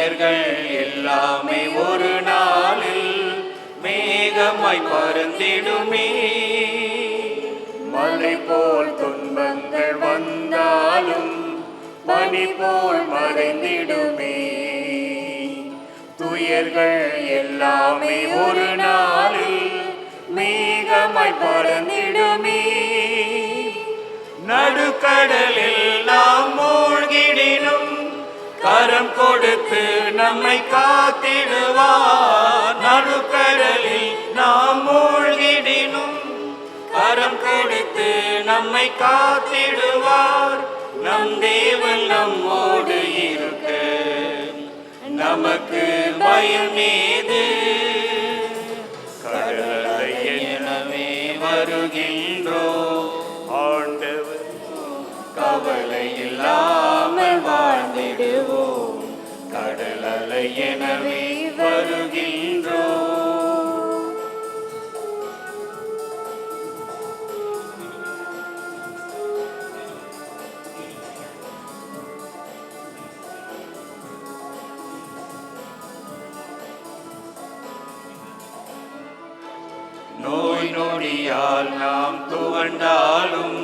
துயர்கள் எல்லாமே ஒரு நாளில் மேகமாய் பறந்திடுமே. மலை போல் துன்பங்கள் வந்தாலும் பனி போல் மறைந்திடுமே. துயர்கள் எல்லாமே ஒரு நாளில் மேகமாய் பறந்திடுமே. நடுக்கடலில் நாம் மூழ்கிடினும் கரம் கொடுத்து நம்மை காத்திடுவார். நடுக்கடலில் நாம் மூழ்கிடினும் கரம் கொடுத்து நம்மை காத்திடுவார். நம் தேவன் நம்மோடு இருக்க நமக்கு பயம் ஏது? கடலை எனவே வருகின்றோம் ஆண்டவர், கவலை இல்லாமல் வாழ்ந்திடுவோம். கடல் அலை எனவே வருகின்றோம். நோய் நொடியால் நாம் துவண்டாலும்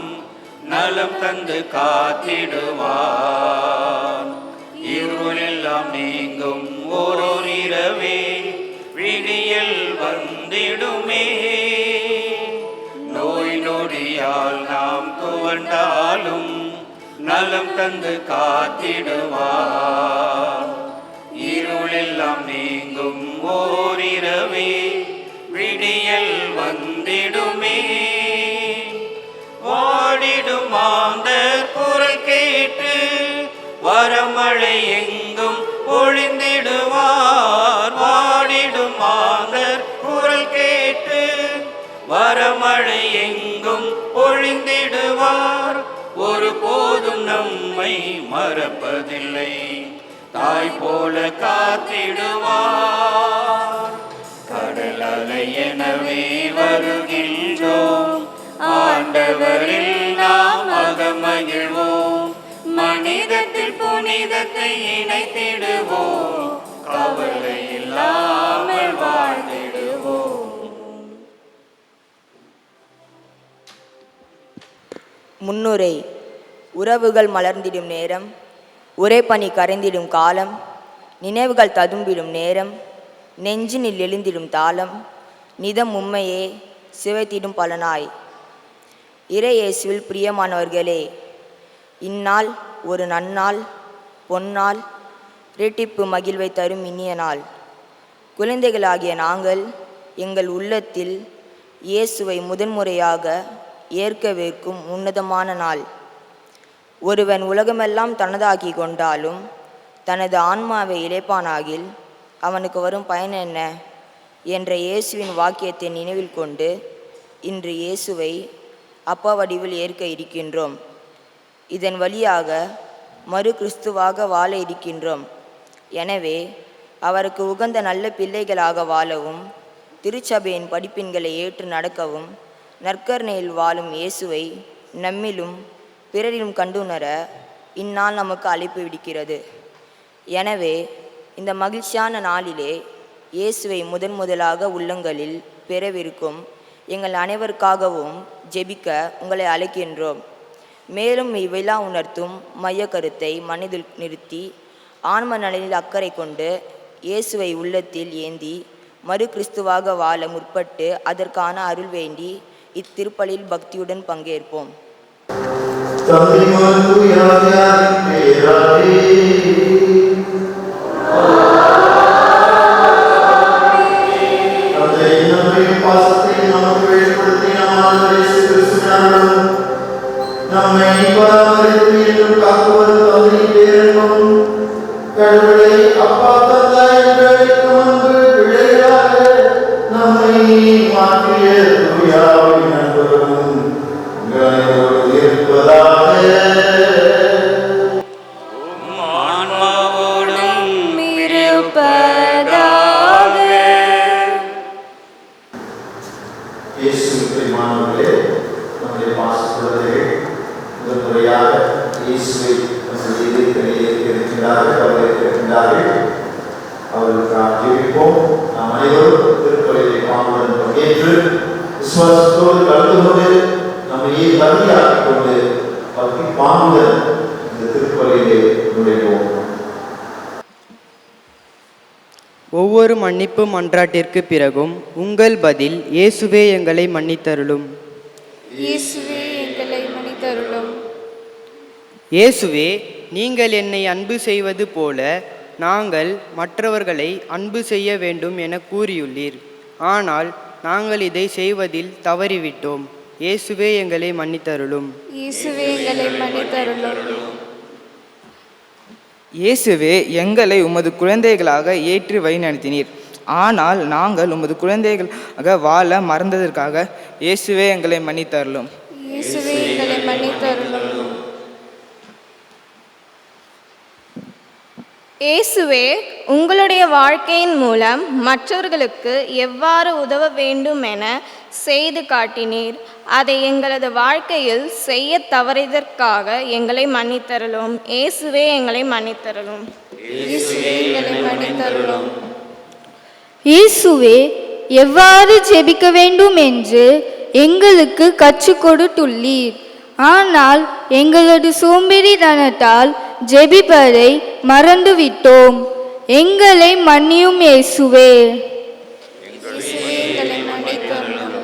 நலம் தந்து காத்திடுவார். இருளெல்லாம் நீங்கும் ஓரோர் இரவே விடியல் வந்திடுமே. நோய் நொடியால் நாம் துவண்டாலும் நலம் தந்து காத்திடுவார். இருளெல்லாம் நீங்கும் ஓரிரவே விடியல் வந்திடுமே. வாடிடும் மாந்தர் குரல் கேட்டு வரமழை எங்கும் பொழிந்திடுவார். வாடிடும் மாந்தர் குரல் கேட்டு வரமழை எங்கும் பொழிந்திடுவார். ஒரு போதும் நம்மை மறப்பதில்லை, தாய் போல காத்திடுவார். கடல் அலை எனவே வருகின்றோம், ஆண்டவரில் நாம் அகமகிழ்வோம். மனிதத்தில் புனிதத்தை இணைத்திடுவோம், கவலை இல்லாமல் வாழ்ந்திடுவோம். முன்னுரை. உறவுகள் மலர்ந்திடும் நேரம், ஒரே பனி கரைந்திடும் காலம், நினைவுகள் ததும்பிடும் நேரம், நெஞ்சினில் எழுந்திடும் தாளம், நிதம் உண்மையே சிவைத்திடும் பலனாய். இறை இயேசுவில் பிரியமானவர்களே, இந்நாள் ஒரு நன்னாள், பொன்னாள், இரட்டிப்பு மகிழ்வை தரும் இனிய நாள். குழந்தைகளாகிய நாங்கள் எங்கள் உள்ளத்தில் இயேசுவை முதன்முறையாக ஏற்க வைக்கும் உன்னதமான நாள். ஒருவன் உலகமெல்லாம் தனதாக்கி கொண்டாலும் தனது ஆன்மாவை இழைப்பானாகில் அவனுக்கு வரும் பயன் என்ன என்ற இயேசுவின் வாக்கியத்தை நினைவில் கொண்டு இன்று இயேசுவை அப்பா வடிவில் ஏற்க இருக்கின்றோம். இதன் வழியாக மறு கிறிஸ்துவாக வாழ இருக்கின்றோம். எனவே அவருக்கு உகந்த நல்ல பிள்ளைகளாக வாழவும், திருச்சபையின் படிப்பின்களை ஏற்று நடக்கவும், நற்கருணையில் வாழும் இயேசுவை நம்மிலும் பிறரிலும் கண்டுணர இந்நாள் நமக்கு அழைப்பு விடுக்கிறது. எனவே இந்த மகிழ்ச்சியான நாளிலே இயேசுவை முதலாக உள்ளங்களில் பெறவிருக்கும் எங்கள் அனைவருக்காகவும் ஜெபிக்க உங்களை அழைக்கின்றோம். மேலும் இவ்விழா உணர்த்தும் மைய கருத்தை மனதில் நிறுத்தி ஆன்ம நலனில் அக்கறை கொண்டு இயேசுவை உள்ளத்தில் ஏந்தி மறு கிறிஸ்துவாக வாழ முற்பட்டு அதற்கான அருள் வேண்டி இத்திருப்பலில் பக்தியுடன் பங்கேற்போம். நம்மை பராமரித்து காக்குவது கடவுளை அப்பா தந்தாய் எங்களுக்கு முன்பு பிள்ளைகளாக நம்மை மாற்றிய தூயாவின் அன்பரும் உங்களோடு இருப்பதாக. முதன்முறையாக இயேசுவை நம்முடைய இருக்கின்றார்கள். அவர்களுக்காக ஜெபிப்போம். நாம் அனைவரும் திருப்பலியை பாங்குடன் பங்கேற்று விசுவாசத்தோடு கலந்து கொண்டு நம்மையே தகுதியாக்கிக் கொண்டு பக்தி பாங்குடன் இந்த திருப்பலியிலே நுழைவோம். ஒவ்வொரு மன்னிப்பு மன்றாட்டிற்கு பிறகும் உங்கள் பதில், இயேசுவே எங்களை மன்னித்தருளும். இயேசுவே எங்களை மன்னித்தருளும். இயேசுவே, நீங்கள் என்னை அன்பு செய்வது போல நாங்கள் மற்றவர்களை அன்பு செய்ய வேண்டும் என கூறியுள்ளீர். ஆனால் நாங்கள் இதை செய்வதில் தவறிவிட்டோம். இயேசுவே எங்களை மன்னித்தருளும். இயேசுவே எங்களை மன்னித்தருளும். இயேசுவே, எங்களை உமது குழந்தைகளாக ஏற்றி வழிநடத்தினீர். ஆனால் நாங்கள் உமது குழந்தைகளாக வாழ மறந்ததற்காக இயேசுவே எங்களை மன்னித்தருளும். இயேசுவே எங்களை மன்னித்தருளும். இயேசுவே, உங்களுடைய வாழ்க்கையின் மூலம் மற்றவர்களுக்கு எவ்வாறு உதவ வேண்டும் என செய்து காட்டினீர். அதை எங்களது வாழ்க்கையில் செய்ய தவறியதற்காக எங்களை மன்னித்தருளும். இயேசுவே எங்களை மன்னித்தருளும். இயேசுவே எங்களை மன்னித்தருளும். இயேசுவே, எவ்வாறு ஜெபிக்க வேண்டும் என்று எங்களுக்கு கற்றுக் கொடுத்துள்ளீர். ஆனால் எங்களது சோம்பேறித்தனத்தால் ஜெபிப்பதை மறந்துவிட்டோம். எங்களை மன்னியும் இயேசுவே. இயேசுவே எங்களை மன்னித்தருளும்.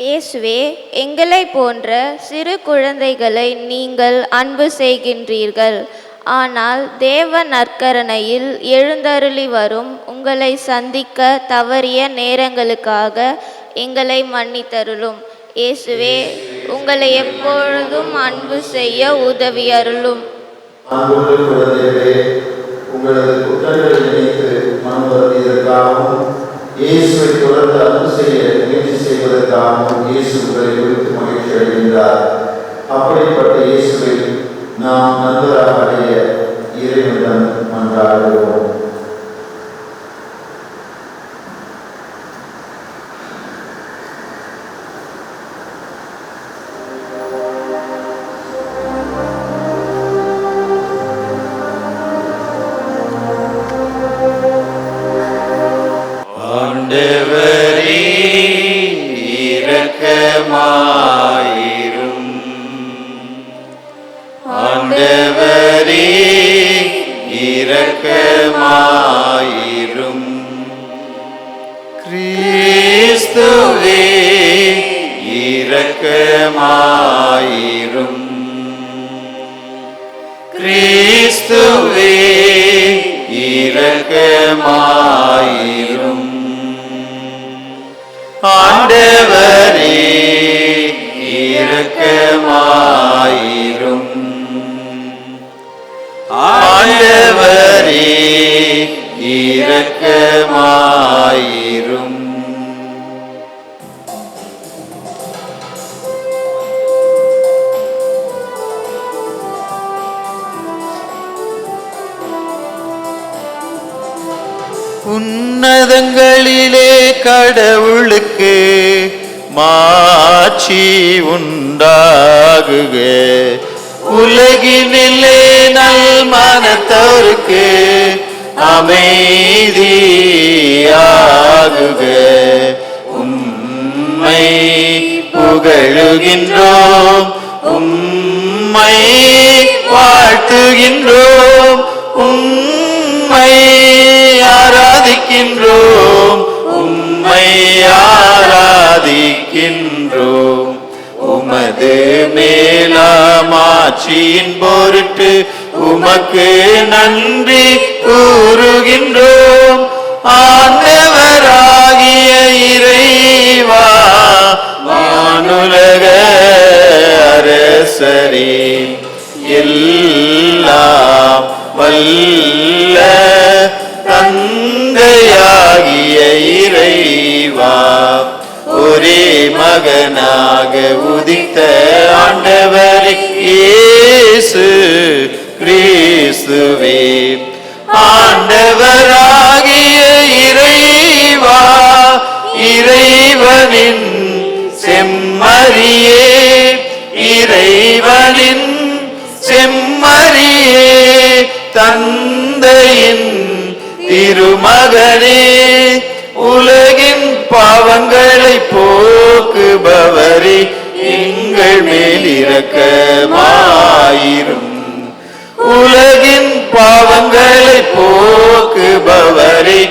இயேசுவே, எங்களை போன்ற சிறு குழந்தைகளை நீங்கள் அன்பு செய்கின்றீர்கள். ஆனால் தேவ நற்கருணையில் எழுந்தருளி வரும் உங்களை சந்திக்க தவறிய நேரங்களுக்காக எங்களை மன்னித்தருளும். இயேசுவே, உங்களை எப்பொழுதும் அன்பு செய்ய உதவி அருளும். அன்புள்ள குழந்தைகளே, உங்களது குற்றங்களை நினைத்து மனம் வருந்தியதற்காகவும் இயேசுவை தொடர்ந்து அன்பு செய்ய முயற்சி செய்வதற்காகவும் இயேசு உங்களை குறித்து மகிழ்ச்சி அடைகின்றார். அப்படிப்பட்ட இயேசுவை நாம் நண்பராக அடைய இறைவனிடம் மன்றாடுவோம். ஆண்டவரே இரக்கமாயிரும். ஆண்டவரே இரக்கமாயிரும். கிறிஸ்துவே இரக்கமாயிரும். கிறிஸ்துவே இரக்கமாயிரும். ஆண்டவரே இரக்கமாயிரும். ஆண்டவரே இரக்கமாயிரும். உன்னதங்களிலே கடவுளுக்கு மாட்சி உண்டாகுக. உலகினிலே நல் மனத்தோருக்கு அமைதியாகுக. உம்மை புகழுகின்றோம், உம்மை வாழ்த்துகின்றோம், உம்மை ஆராதிக்கின்றோம், உம்மை ஆராதிக்கின்றோம். உமது மேலாமாட்சியின் பொருட்டு உமக்கு நன்றி கூறுகின்றோம். ஆண்டவராகிய இறைவா, வானுலக அரசரே, எல்லாம் வல்ல தந்தையாகிய இறைவா, ஒரே மகனாக உதித்த ஆண்டவரே இயேசு கிறிஸ்துவே, ஆண்டவராகிய இறைவா, இறைவனின் செம்மறியே, இறைவனின் செம்மறியே, தந்தை மகனே, உலகின் பாவங்களை போக்குபவரே, எங்கள் மேல் இரக்கமாயிரும். உலகின் பாவங்களை போக்குபவரே,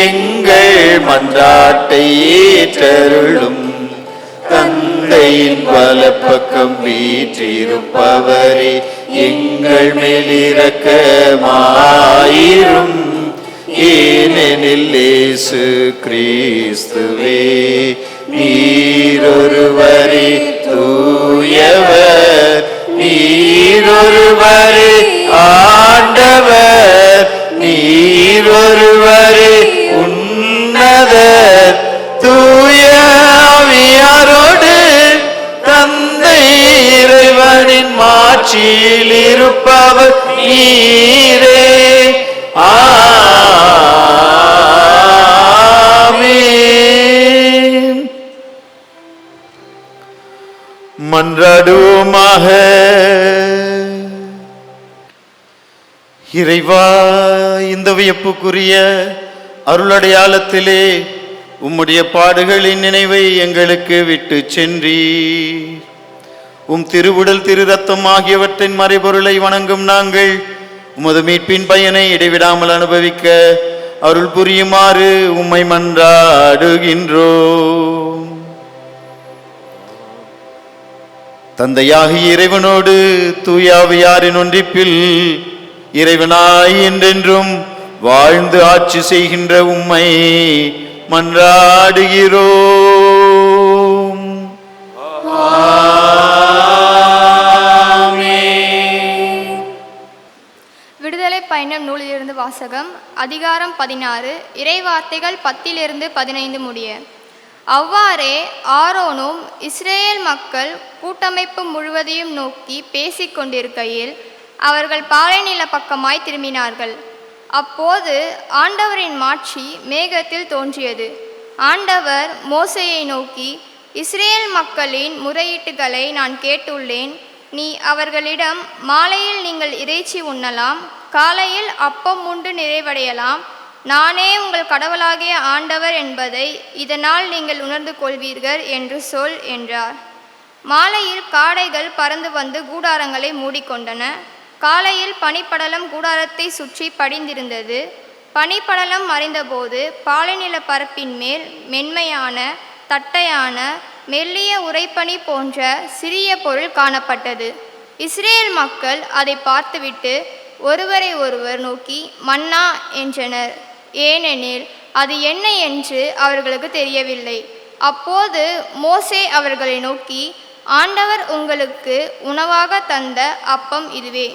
எங்கள் மன்றாட்டை ஏற்றருளும். தந்தையின் வலப்பக்கம் வீற்றிருப்பவரே, எங்கள் மேல் இரக்கமாயிரும். ஏனெனில் இயேசு கிறிஸ்துவே, நீரொருவரே தூயவர், நீரொருவரே ஆண்டவர், நீரொருவரே உன்னதர். தூய ஆவியாரோடு தந்தை இறைவனின் மாட்சியில் இருப்பவர் நீரே. ஆமென். மன்றாடுவோமாக. இறைவா, இந்த வியப்புக்குரிய அருளடையாளத்திலே உம்முடைய பாடுகளின் நினைவை எங்களுக்கு விட்டு சென்றீர். உம் திருவுடல் திரு ரத்தம் ஆகியவற்றின் மறைபொருளை வணங்கும் நாங்கள் உமது மீட்பின் பயனை இடைவிடாமல் அனுபவிக்க அருள் புரியுமாறு உம்மை மன்றாடுகின்றோம். தந்தையாகிய இறைவனோடு தூயாவியாரின் ஒன்றிப்பில் இறைவனாய் என்றென்றும் வாழ்ந்து ஆட்சி செய்கின்ற உம்மை மன்றாடுகிறோம். விடுதலை பயணம் நூலிலிருந்து வாசகம். அதிகாரம் 16, இறைவார்த்தைகள் 10-15 முடிய. அவ்வாறே ஆரோனும் இஸ்ரேல் மக்கள் கூட்டமைப்பு முழுவதையும் நோக்கி பேசிக் கொண்டிருக்கையில் அவர்கள் பாலைநில பக்கமாய் திரும்பினார்கள். அப்போது ஆண்டவரின் மாட்சி மேகத்தில் தோன்றியது. ஆண்டவர் மோசேயை நோக்கி, இஸ்ரேல் மக்களின் முறையீட்டுகளை நான் கேட்டுள்ளேன். நீ அவர்களிடம், மாலையில் நீங்கள் இறைச்சி உண்ணலாம், காலையில் அப்பம் உண்டு நிறைவடையலாம், நானே உங்கள் கடவுளாகிய ஆண்டவர் என்பதை இதனால் நீங்கள் உணர்ந்து கொள்வீர்கள் என்று சொல் என்றார். மாலையில் காடைகள் பறந்து வந்து கூடாரங்களை மூடிக்கொண்டன. காலையில் பனிப்படலம் கூடாரத்தை சுற்றி படிந்திருந்தது. பனிப்படலம் மறைந்தபோது பாலைநில பரப்பின் மேல் மென்மையான தட்டையான மெல்லிய உறைபனி போன்ற சிறிய பொருள் காணப்பட்டது. இஸ்ரேல் மக்கள் அதை பார்த்துவிட்டு ஒருவரை ஒருவர் நோக்கி மன்னா என்றனர். ஏனெனில் அது என்ன என்று அவர்களுக்கு தெரியவில்லை. அப்போது மோசே அவர்களை நோக்கி, ஆண்டவர் உங்களுக்கு உணவாக தந்த அப்பம் இதுவே.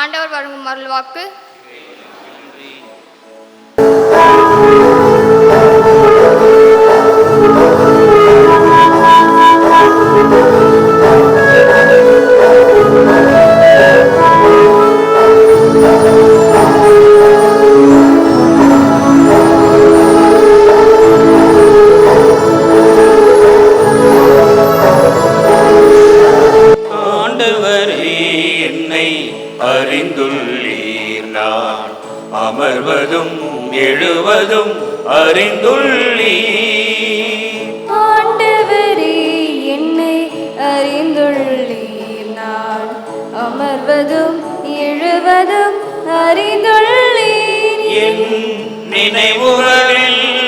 ஆண்டவர் வழங்கும் அருள்வாக்கு. அறிந்துள்ளீர், நான் அமர்வதும் எழுவதும் அறிந்துள்ளீர். ஆண்டவரே என்னை அறிந்துள்ளீர், நான் அமர்வதும் எழுவதும் அறிந்துள்ளீர். என் நினைவுகளெல்லாம்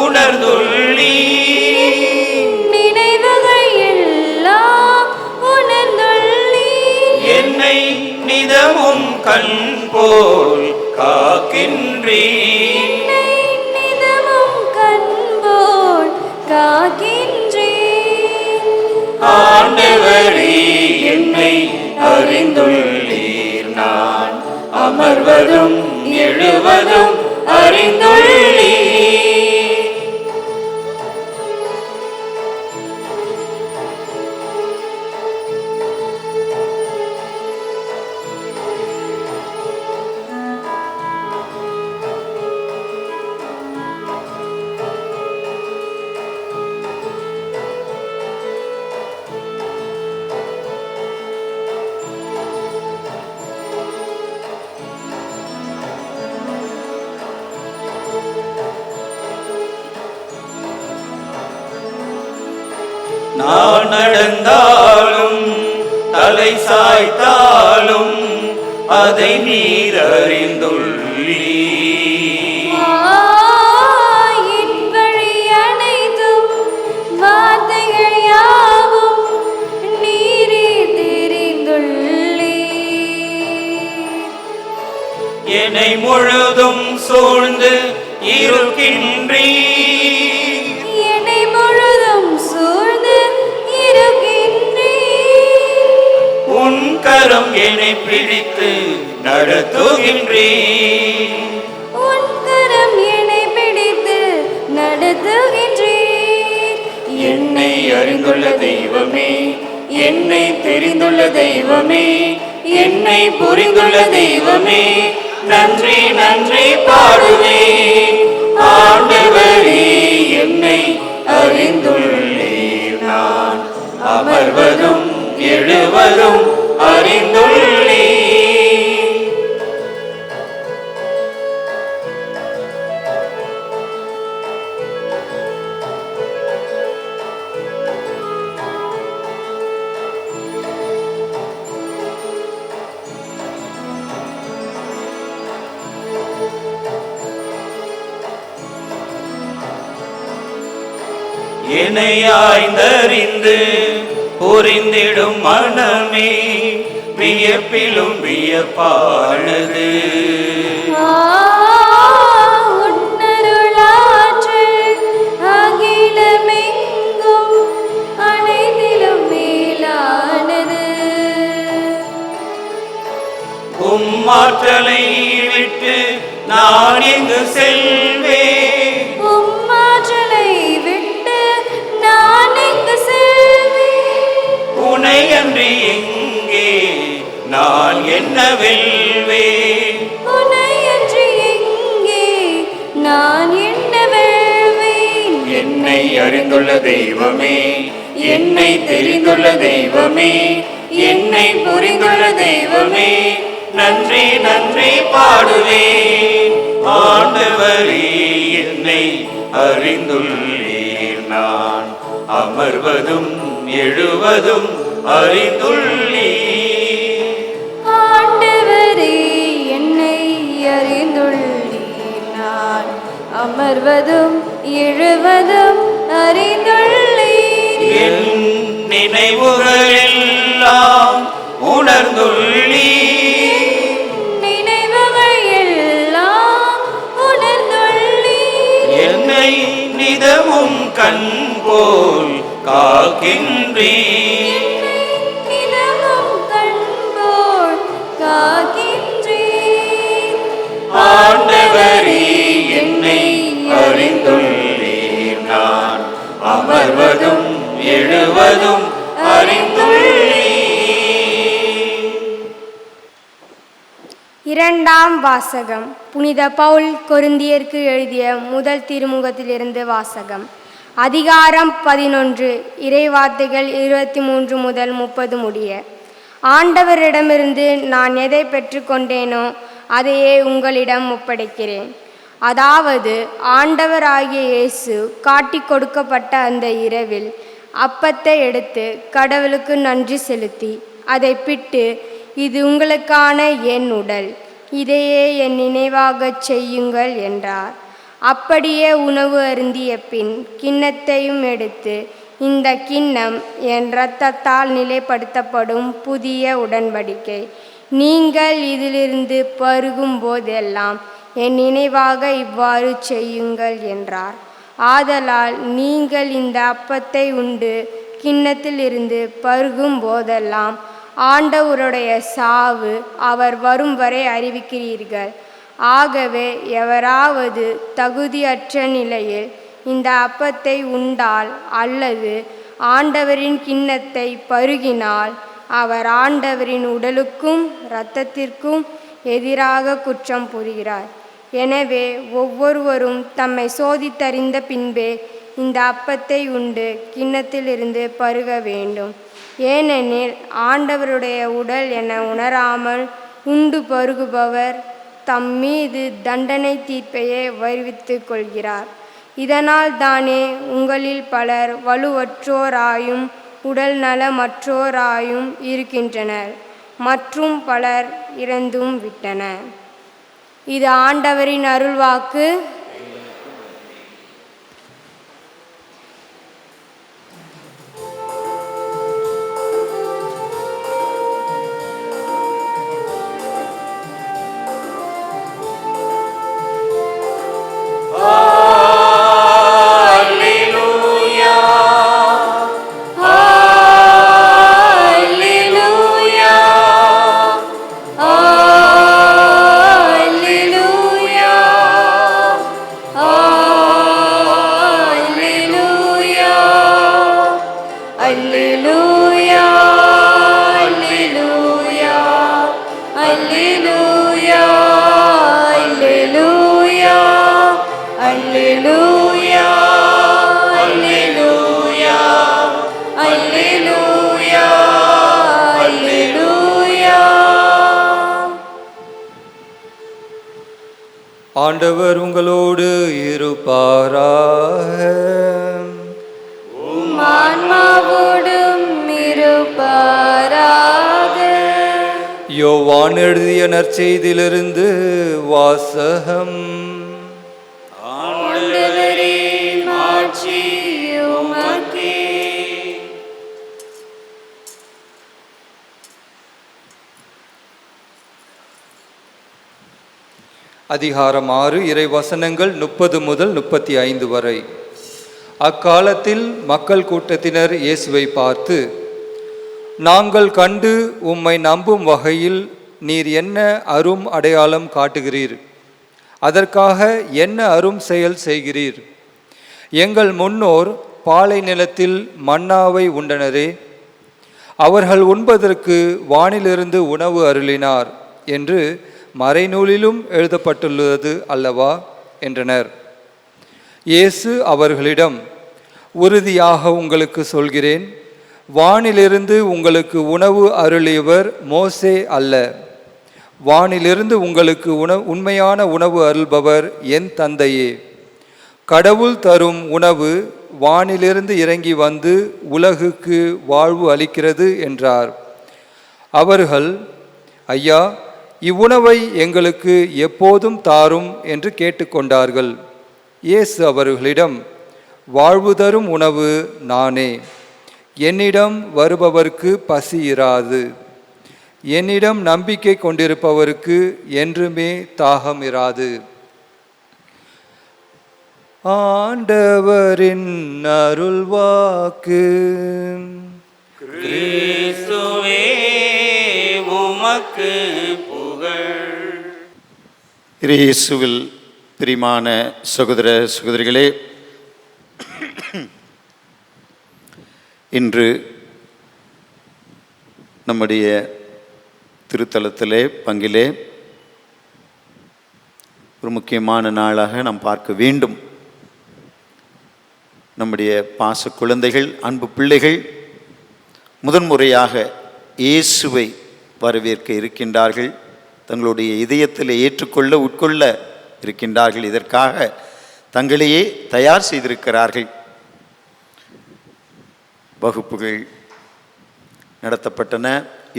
உணர்ந்துள்ளீர், நினைவுகள் எல்லாம் உணர்ந்துள்ளீர். என்னை நிதமும் கண் போல் காக்கின்றீர், நிதமும் கண் போல் காக்கின்றீர். ஆண்டவரே என்னை அறிந்துள்ளீர், நான் அமர்வதும் எழுவதும் அறிந்துள்ளீர். நடந்தாலும் தலை சாய்த்தாலும் அதை நீர் அறிந்துள்ளீர். என் வழி அனைத்தும் வார்த்தைகள் யாவும் நீரே தெரிந்துள்ளீர். என்னை முழுதும் சூழ்ந்து இருக்கின்றீர். என்னை முழுதும் சூழ்ந்து இருக்கின்றீர். உன் கரம் என்னை பிடித்து நடத்துகின்றீர். உன் கரம் என்னை பிடித்து நடத்துகின்றீர். என்னை அறிந்துள்ள தெய்வமே, என்னை தெரிந்துள்ள தெய்வமே, என்னை புரிந்துள்ள தெய்வமே, நன்றி நன்றி பாடுவேன். ஆண்டவரே, என்னை அறிந்துள்ளீர். நான் அமர்வதும் எழுவதும் அறிந்துள்ளீர். என்னை ஆய்ந்தறிந்து புரிந்திடும் மனமே வியப்பிலும் வியப்பானது. உன்னருளாற்றல் அகிலமெங்கும் அனைத்திலும் மேலானது. உம்மாற்றலை விட்டு நான் எங்கு செல்வேன்? உம்மாற்றலை விட்டு நான் எங்கு செல்வேன்? உனை அன்றி எங்கே நான் என்ன வெல்வேன்? உனையன்றி எங்கே நான் என்ன வெல்வேன்? என்னை அறிந்துள்ள தெய்வமே, என்னை தெரிந்துள்ள தெய்வமே, என்னை புரிந்துள்ள தெய்வமே, நன்றி நன்றி பாடுவேன். ஆண்டவரே, என்னை அறிந்துள்ளீர். நான் அமர்வதும் எழுவதும் அறிந்துள்ளீர். ஆண்டவரே, என்னை அறிந்துள்ளீர். நான் அமர்வதும் எழுவதும் அறிந்துள்ளீர். என் நினைவுகளெல்லாம் உணர்ந்துள்ளீர். நினைவுகள் எல்லாம் உணர்ந்துள்ளீர். என்னை நிதமும் கண் போல் காக்கின்றீர். நிலவும் கண்போல் காக்கின்றீர். ஆண்டவரே, என்னை அறிந்துள்ளீர். நான் அமர்வதும் எழுவதும் அறிந்துள்ளீர். இரண்டாம் வாசகம். புனித பவுல் கொரிந்தியருக்கு எழுதிய முதல் திருமுகத்திலிருந்து வாசகம். அதிகாரம் 11, இறைவார்த்தைகள் 23 முதல் 30 முடிய. ஆண்டவரிடமிருந்து நான் எதை பெற்றுக்கொண்டேனோ அதையே உங்களிடம் ஒப்படைக்கிறேன். அதாவது, ஆண்டவராகிய இயேசு காட்டிக் கொடுக்கப்பட்ட அந்த இரவில் அப்பத்தை எடுத்து கடவுளுக்கு நன்றி செலுத்தி அதை பிட்டு, இது உங்களுக்கான என் உடல், இதையே என் நினைவாகச் செய்யுங்கள் என்றார். அப்படியே உணவு அருந்திய பின் கிண்ணத்தையும் எடுத்து, இந்த கிண்ணம் என் இரத்தத்தால் நிலைப்படுத்தப்படும் புதிய உடன்படிக்கை. நீங்கள் இதிலிருந்து பருகும் போதெல்லாம் என் நினைவாக இவ்வாறு செய்யுங்கள் என்றார். ஆதலால் நீங்கள் இந்த அப்பத்தை உண்டு கிண்ணத்தில் இருந்து பருகும் போதெல்லாம் ஆண்டவருடைய சாவு அவர் வரும் வரை அறிவிக்கிறீர்கள். ஆகவே எவராவது தகுதியற்ற நிலையில் இந்த அப்பத்தை உண்டால் அல்லது ஆண்டவரின் கிண்ணத்தை பருகினால் அவர் ஆண்டவரின் உடலுக்கும் இரத்தத்திற்கும் எதிராக குற்றம் புரிகிறார். எனவே ஒவ்வொருவரும் தம்மை சோதித்தறிந்த பின்பே இந்த அப்பத்தை உண்டு கிண்ணத்திலிருந்து பருக வேண்டும். ஏனெனில் ஆண்டவருடைய உடல் என உணராமல் உண்டு பருகுபவர் தம் மீது தண்டனை தீர்ப்பையே வருவித்து கொள்கிறார். இதனால் தானே உங்களில் பலர் வலுவற்றோராயும் உடல் நலமற்றோராயும் இருக்கின்றனர். மற்றும் பலர் இறந்தும் விட்டனர். இது ஆண்டவரின் அருள்வாக்கு. ஆண்டவர் உங்களோடு இருப்பாராக. ஆன்மாவோடும் இருப்பாராக. யோவான் எழுதிய நற்செய்தியிலிருந்து வாசகம். ஆண்டவரே மாட்சி உமக்கே. அதிகாரம் 6 இறைவசனங்கள் 30 முதல் 35 வரை. அக்காலத்தில் மக்கள் கூட்டத்தினர் இயேசுவை பார்த்து, நாங்கள் கண்டு உம்மை நம்பும் வகையில் நீர் என்ன அரும் அடையாளம் காட்டுகிறீர்? அதற்காக என்ன அரும் செயல் செய்கிறீர்? எங்கள் முன்னோர் பாலை நிலத்தில் மன்னாவை உண்டனரே, அவர்கள் உண்பதற்கு வானிலிருந்து உணவு அருளினார் என்று மறைநூலிலும் எழுதப்பட்டுள்ளது அல்லவா என்றனர். இயேசு அவர்களிடம், உறுதியாக உங்களுக்கு சொல்கிறேன், வானிலிருந்து உங்களுக்கு உணவு அருளியவர் மோசே அல்ல, வானிலிருந்து உங்களுக்கு உண்மையான உணவு அருள்பவர் என் தந்தையே. கடவுள் தரும் உணவு வானிலிருந்து இறங்கி வந்து உலகுக்கு வாழ்வு அளிக்கிறது என்றார். அவர்கள், ஐயா, இவ்வுணவை எங்களுக்கு எப்போதும் தாரும் என்று கேட்டுக்கொண்டார்கள். இயேசு அவர்களிடம், வாழ்வு தரும் உணவு நானே. என்னிடம் வருபவர்க்கு பசி இராது. என்னிடம் நம்பிக்கை கொண்டிருப்பவருக்கு என்றுமே தாகம் இராது. ஆண்டவரின் அருள்வாக்கு. கிறிஸ்துவே உமக்கு புகழ். இயேசுவில் பிரியமான சகோதர சகோதரிகளே, இன்று நம்முடைய திருத்தலத்திலே பங்கிலே ஒரு முக்கியமான நாளாக நாம் பார்க்க வேண்டும். நம்முடைய பாச குழந்தைகள், அன்பு பிள்ளைகள் முதன்முறையாக இயேசுவை வரவேற்க இருக்கின்றார்கள். தங்களுடைய இதயத்தில் ஏற்றுக்கொள்ள உட்கொள்ள இருக்கின்றார்கள். இதற்காக தங்களையே தயார் செய்திருக்கிறார்கள். வகுப்புகள் நடத்தப்பட்டன.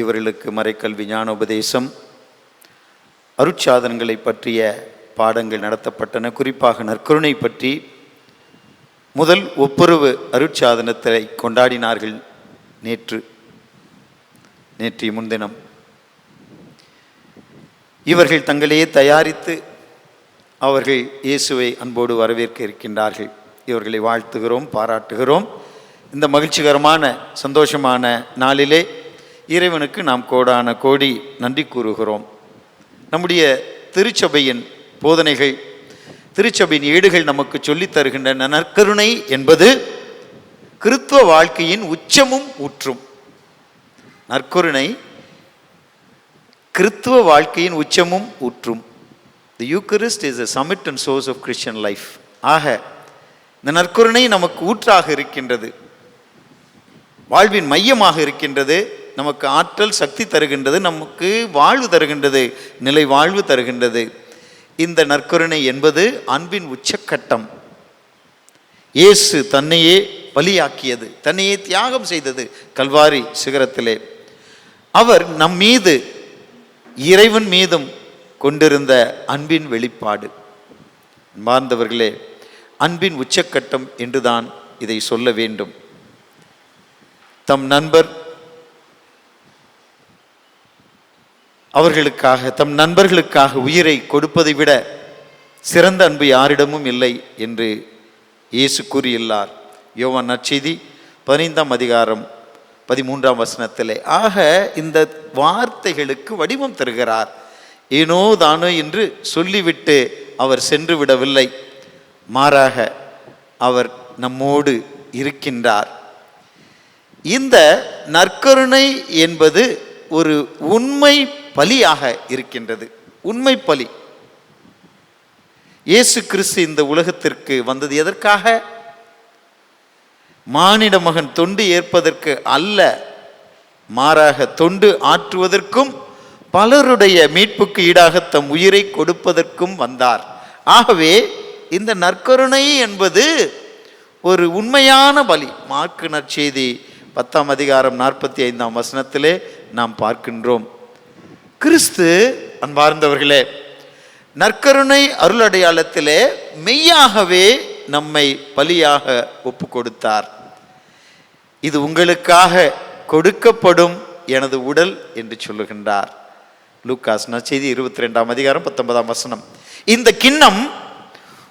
இவர்களுக்கு மறைக்கல்வி, ஞானோபதேசம், அருட்சாதனங்களை பற்றிய பாடங்கள் நடத்தப்பட்டன. குறிப்பாக நற்கருணை பற்றி முதல் ஒப்புரவு அருட்சாதனத்தை கொண்டாடினார்கள் நேற்றைய முன்தினம். இவர்கள் தங்களையே தயாரித்து அவர்கள் இயேசுவை அன்போடு வரவேற்க இருக்கின்றார்கள். இவர்களை வாழ்த்துகிறோம், பாராட்டுகிறோம். இந்த மகிழ்ச்சிகரமான சந்தோஷமான நாளிலே இறைவனுக்கு நாம் கோடான கோடி நன்றி கூறுகிறோம். நம்முடைய திருச்சபையின் போதனைகள், திருச்சபையின் ஏடுகள் நமக்கு சொல்லித் தருகின்றன. நற்கருணை என்பது கிறிஸ்துவ வாழ்க்கையின் உச்சமும் ஊற்றும். நற்கருணை கிறிஸ்துவ வாழ்க்கையின் உச்சமும் ஊற்றும். The Eucharist is the summit and source of Christian life. ஆக இந்த நற்கருணை நமக்கு ஊற்றாக இருக்கின்றது, வாழ்வின் மையமாக இருக்கின்றது, நமக்கு ஆற்றல் சக்தி தருகின்றது, நமக்கு வாழ்வு தருகின்றது, நிலை வாழ்வு தருகின்றது. இந்த நற்கருணை என்பது அன்பின் உச்சக்கட்டம். இயேசு தன்னையே பலியாக்கியது, தன்னையே தியாகம் செய்தது கல்வாரி சிகரத்திலே. அவர் நம் மீது இறைவன் மீதும் கொண்டிருந்த அன்பின் வெளிப்பாடு. அன்பார்ந்தவர்களே, அன்பின் உச்சக்கட்டம் என்றுதான் இதை சொல்ல வேண்டும். தம் நண்பர்களுக்காக உயிரை கொடுப்பதை விட சிறந்த அன்பு யாரிடமும் இல்லை என்று இயேசு கூறியுள்ளார். யோவான் நற்செய்தி 15ஆம் அதிகாரம் 13ஆம் வசனத்திலே. ஆக இந்த வார்த்தைகளுக்கு வடிவம் தருகிறார். ஏனோ தானோ என்று சொல்லிவிட்டு அவர் சென்று விடவில்லை, மாறாக அவர் நம்மோடு இருக்கின்றார். இந்த நற்கருணை என்பது ஒரு உண்மை பலியாக இருக்கின்றது. உண்மை பலி. இயேசு கிறிஸ்து இந்த உலகத்திற்கு வந்தது எதற்காக? மானிட மகன் தொண்டு ஏற்பதற்கு அல்ல, மாறாக தொண்டு ஆற்றுவதற்கும் பலருடைய மீட்புக்கு ஈடாக தம் உயிரை கொடுப்பதற்கும் வந்தார். ஆகவே இந்த நற்கருணை என்பது ஒரு உண்மையான பலி. மாற்கு நற்செய்தி 10ஆம் அதிகாரம் 45ஆம் வசனத்திலே நாம் பார்க்கின்றோம். கிறிஸ்து, அன்பார்ந்தவர்களே, நற்கருணை அருள் அடையாளத்திலே மெய்யாகவே நம்மை பலியாக ஒப்பு கொடுத்தார். இது உங்களுக்காக கொடுக்கப்படும் எனது உடல் என்று சொல்லுகின்றார். லூக்காஸ் நற்செய்தி 22ஆம் அதிகாரம் 19ஆம் வசனம். இந்த கிண்ணம்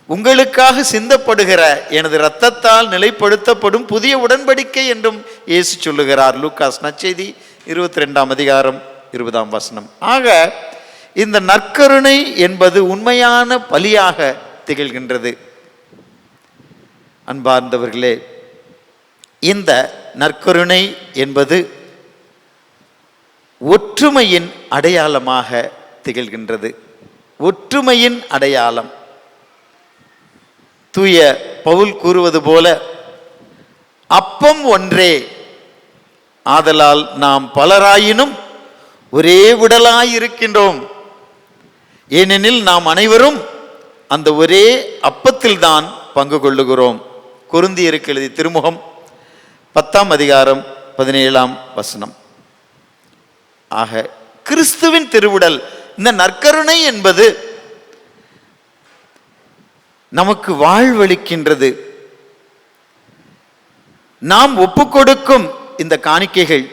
உங்களுக்காக சிந்தப்படுகிற எனது இரத்தத்தால் நிலைப்படுத்தப்படும் புதிய உடன்படிக்கை என்றும் இயேசு சொல்லுகிறார். லூக்காஸ் நற்செய்தி 22ஆம் அதிகாரம் 20ஆம் வசனம். ஆக இந்த நற்கருணை என்பது உண்மையான பலியாக திகழ்கின்றது. அன்பார்ந்தவர்களே, இந்த நற்கருணை என்பது ஒற்றுமையின் அடையாளமாக திகழ்கின்றது. ஒற்றுமையின் அடையாளம். தூய பவுல் கூறுவது போல, அப்பம் ஒன்றே, ஆதலால் நாம் பலராயினும் ஒரே உடலாயிருக்கின்றோம். ஏனெனில் நாம் அனைவரும் அந்த ஒரே அப்பத்தில்தான் பங்கு கொள்ளுகிறோம். கொரிந்தியருக்கு எழுதிய திருமுகம் 10ஆம் அதிகாரம் 17ஆம் வசனம். ஆக கிறிஸ்துவின் திருவுடல், இந்த நற்கருணை என்பது நமக்கு வாழ்வளிக்கின்றது. நாம் ஒப்புக்கொடுக்கும் இந்த காணிக்கைகள்,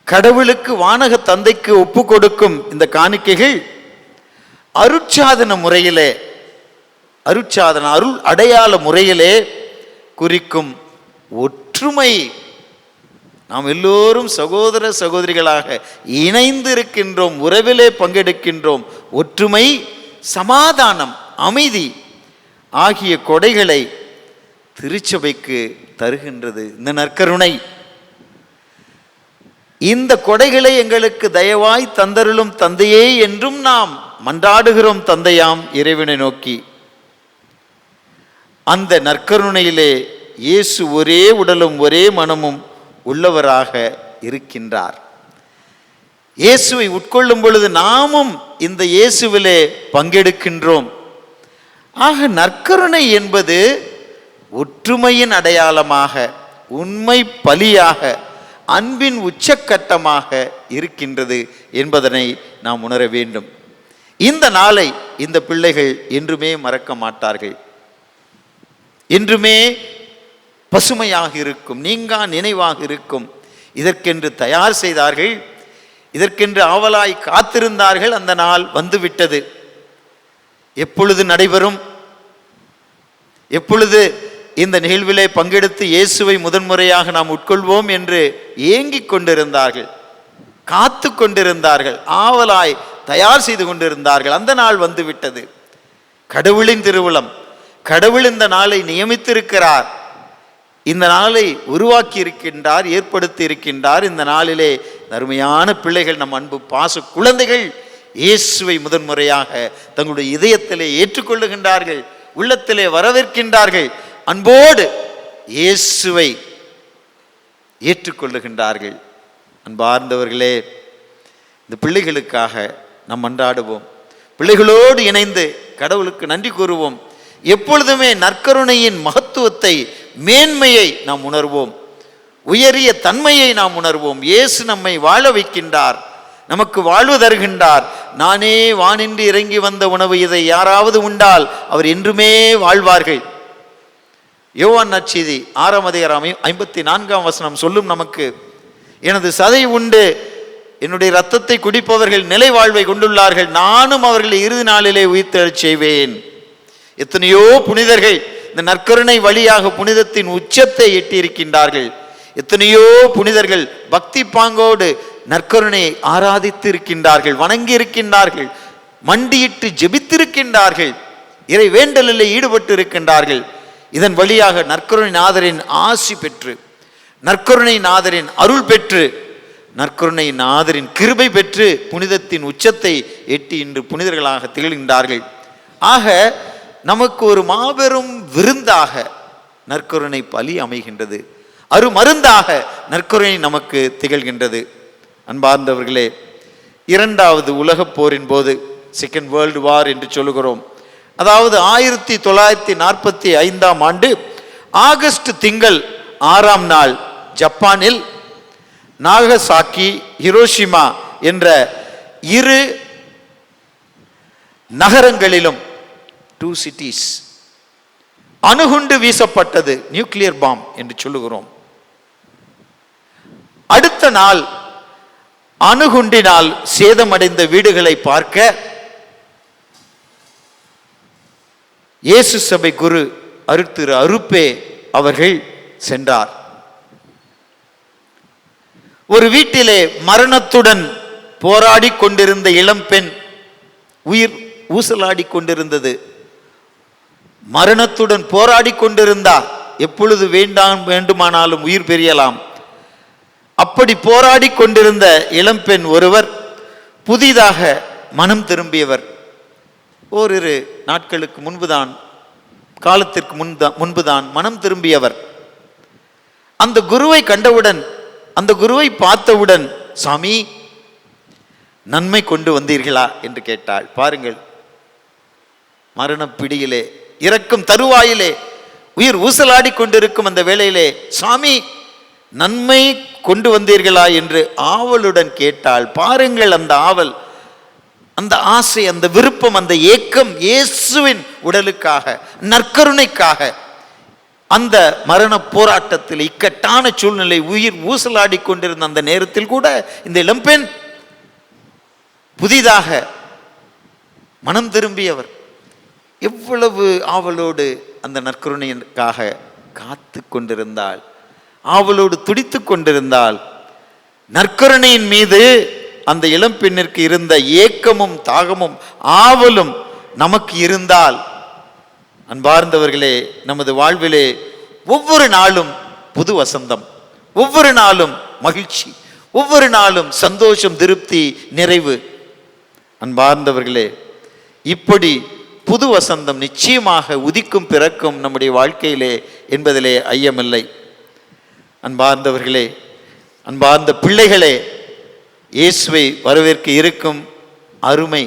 கடவுளுக்கு, வானக தந்தைக்கு ஒப்பு கொடுக்கும் இந்த காணிக்கைகள் அருட்சாதன முறையிலே, அருள் அடையாள முறையிலே குறிக்கும் ஒற்றுமை. நாம் எல்லோரும் சகோதர சகோதரிகளாக இணைந்து இருக்கின்றோம், உறவிலே பங்கெடுக்கின்றோம். ஒற்றுமை, சமாதானம், அமைதி ஆகிய கொடைகளை திருச்சபைக்கு தருகின்றது இந்த நற்கருணை. இந்த கொடைகளை எங்களுக்கு தயவாய் தந்தருளும் தந்தையே என்றும் நாம் மன்றாடுகிறோம் தந்தையாம் இறைவனை நோக்கி. அந்த நற்கருணையிலே இயேசு ஒரே உடலும் ஒரே மனமும் உள்ளவராக இருக்கின்றார். இயேசுவை உட்கொள்ளும் பொழுது நாமும் இந்த இயேசுவிலே பங்கெடுக்கின்றோம். ஆக நற்கருணை என்பது ஒற்றுமையின் அடையாளமாக, உண்மை பலியாக, அன்பின் உச்சக்கட்டமாக இருக்கின்றது என்பதனை நாம் உணர வேண்டும். இந்த நாளை இந்த பிள்ளைகள் என்றுமே மறக்க மாட்டார்கள். என்றுமே பசுமையாக இருக்கும், நீங்கா நினைவாக இருக்கும். இதற்கென்று தயார் செய்தார்கள், இதற்கென்று ஆவலாய் காத்திருந்தார்கள். அந்த நாள் வந்துவிட்டது. எப்பொழுது நடைபெறும், எப்பொழுது இந்த நிகழ்விலே பங்கெடுத்து இயேசுவை முதன்முறையாக நாம் உட்கொள்வோம் என்று ஏங்கிக் கொண்டிருந்தார்கள், காத்து கொண்டிருந்தார்கள், ஆவலாய் தயார் செய்து கொண்டிருந்தார்கள். அந்த நாள் வந்துவிட்டது. கடவுளின் திருவுளம். கடவுள் இந்த நாளை நியமித்திருக்கிறார், இந்த நாளை உருவாக்கி இருக்கின்றார், ஏற்படுத்தி இருக்கின்றார். இந்த நாளிலே அருமையான பிள்ளைகள், நம் அன்பு பாச குழந்தைகள் இயேசுவை முதன்முறையாக தங்களுடைய இதயத்திலே ஏற்றுக்கொள்ளுகின்றார்கள், உள்ளத்திலே வரவேற்கின்றார்கள், அன்போடு இயேசுவை ஏற்றுக்கொள்ளுகின்றார்கள். அன்பார்ந்தவர்களே, இந்த பிள்ளைகளுக்காக நாம் மன்றாடுவோம். பிள்ளைகளோடு இணைந்து கடவுளுக்கு நன்றி கூறுவோம். எப்பொழுதுமே நற்கருணையின் மகத்துவத்தை மேன்மையை நாம் உணர்வோம், உயரிய தன்மையை நாம் உணர்வோம். இயேசு நம்மை வாழ வைக்கின்றார், நமக்கு வாழ்வு தருகின்றார். நானே வானின்று இறங்கி வந்த உணவு, இதை யாராவது உண்டால் அவர் என்றுமே வாழ்வார்கள். யோவான் நற்செய்தி 6ஆம் அதிகாரம் 54ஆம் வசனம் சொல்லும் நமக்கு, எனது சதை உண்டு என்னுடைய இரத்தத்தை குடிப்பவர்கள் நிலை வாழ்வை கொண்டுள்ளார்கள், நானும் அவர்களை இறுதி நாளிலே உயிர்த்தெழச் செய்வேன். எத்தனையோ புனிதர்கள் இந்த நற்கருணை வழியாக புனிதத்தின் உச்சத்தை எட்டியிருக்கின்றார்கள். எத்தனையோ புனிதர்கள் பக்தி பாங்கோடு நற்கருணையை ஆராதித்து இருக்கின்றார்கள், வணங்கி இருக்கின்றார்கள், மண்டியிட்டு ஜெபித்திருக்கின்றார்கள், இறை வேண்டலில் ஈடுபட்டு இருக்கின்றார்கள். இதன் வழியாக நற்கருணை நாதரின் ஆசி பெற்று, நற்கருணை நாதரின் அருள் பெற்று, நற்கருணை நாதரின் கிருபை பெற்று புனிதத்தின் உச்சத்தை எட்டி இன்று புனிதர்களாக திகழ்கின்றார்கள். ஆக நமக்கு ஒரு மாபெரும் விருந்தாக நற்கருணை பலி அமைகின்றது, அருமருந்தாக நற்கருணை நமக்கு திகழ்கின்றது. அன்பார்ந்தவர்களே, 2வது உலகப் போரின் போது, செகண்ட் வேர்ல்டு வார் என்று சொல்லுகிறோம், அதாவது 1945ஆம் ஆண்டு ஆகஸ்ட் திங்கள் 6ஆம் நாள் ஜப்பானில் நாகசாக்கி, ஹிரோஷிமா என்ற 2 நகரங்களிலும் 2 cities அணுகுண்டு வீசப்பட்டது, நியூக்ளியர் பாம் என்று சொல்லுகிறோம். அடுத்த நாள் அணுகுண்டினால் சேதமடைந்த வீடுகளை பார்க்க இயேசு சபை குரு அருட்திரு அருப்பே அவர்கள் சென்றார். ஒரு வீட்டிலே மரணத்துடன் போராடி கொண்டிருந்த இளம்பெண் உயிர் ஊசலாடி கொண்டிருந்தது. மரணத்துடன் போராடி கொண்டிருந்தார். எப்பொழுது வேண்டுமானாலும் உயிர் பெரியலாம். அப்படி போராடி கொண்டிருந்த இளம்பெண் ஒருவர் புதிதாக மனம் திரும்பியவர். ஓரிரு நாட்களுக்கு முன்புதான், காலத்திற்கு முன்புதான் மனம் திரும்பியவர். அந்த குருவை கண்டவுடன், அந்த குருவை பார்த்தவுடன், சாமி நன்மை கொண்டு வந்தீர்களா என்று கேட்டாள். பாருங்கள், மரணப்பிடியிலே, இறக்கும் தருவாயிலே, உயிர் ஊசலாடி கொண்டிருக்கும் அந்த வேளையிலே, சாமி நன்மை கொண்டு வந்தீர்களா என்று ஆவலுடன் கேட்டாள். பாருங்கள், அந்த ஆவல், அந்த ஆசை, அந்த விருப்பம், அந்த ஏக்கம் இயேசுவின் உடலுக்காக, நற்கருணைக்காக. அந்த மரண போராட்டத்தில், இக்கட்டான சூழ்நிலை, உயிர் ஊசலாடி கொண்டிருந்த அந்த நேரத்தில் கூட இந்த இளம்பெண் புதிதாக மனம் திரும்பியவர் எவ்வளவு ஆவலோடு அந்த நற்கருணைக்காக காத்து கொண்டிருந்தாள், ஆவலோடு துடித்து கொண்டிருந்தாள். நற்கருணையின் மீது அந்த இளம்பெண்ணிற்கு இருந்த ஏக்கமும் தாகமும் ஆவலும் நமக்கு இருந்தால், அன்பார்ந்தவர்களே, நமது வாழ்விலே ஒவ்வொரு நாளும் புது வசந்தம், ஒவ்வொரு நாளும் மகிழ்ச்சி, ஒவ்வொரு நாளும் சந்தோஷம், திருப்தி, நிறைவு. அன்பார்ந்தவர்களே, இப்படி புது வசந்தம் நிச்சயமாக உதிக்கும் பிறக்கும் நம்முடைய வாழ்க்கையிலே என்பதிலே ஐயமில்லை. அன்பார்ந்தவர்களே, அன்பார்ந்த பிள்ளைகளே, இயேசுவை வரவேற்க இருக்கும் அருமை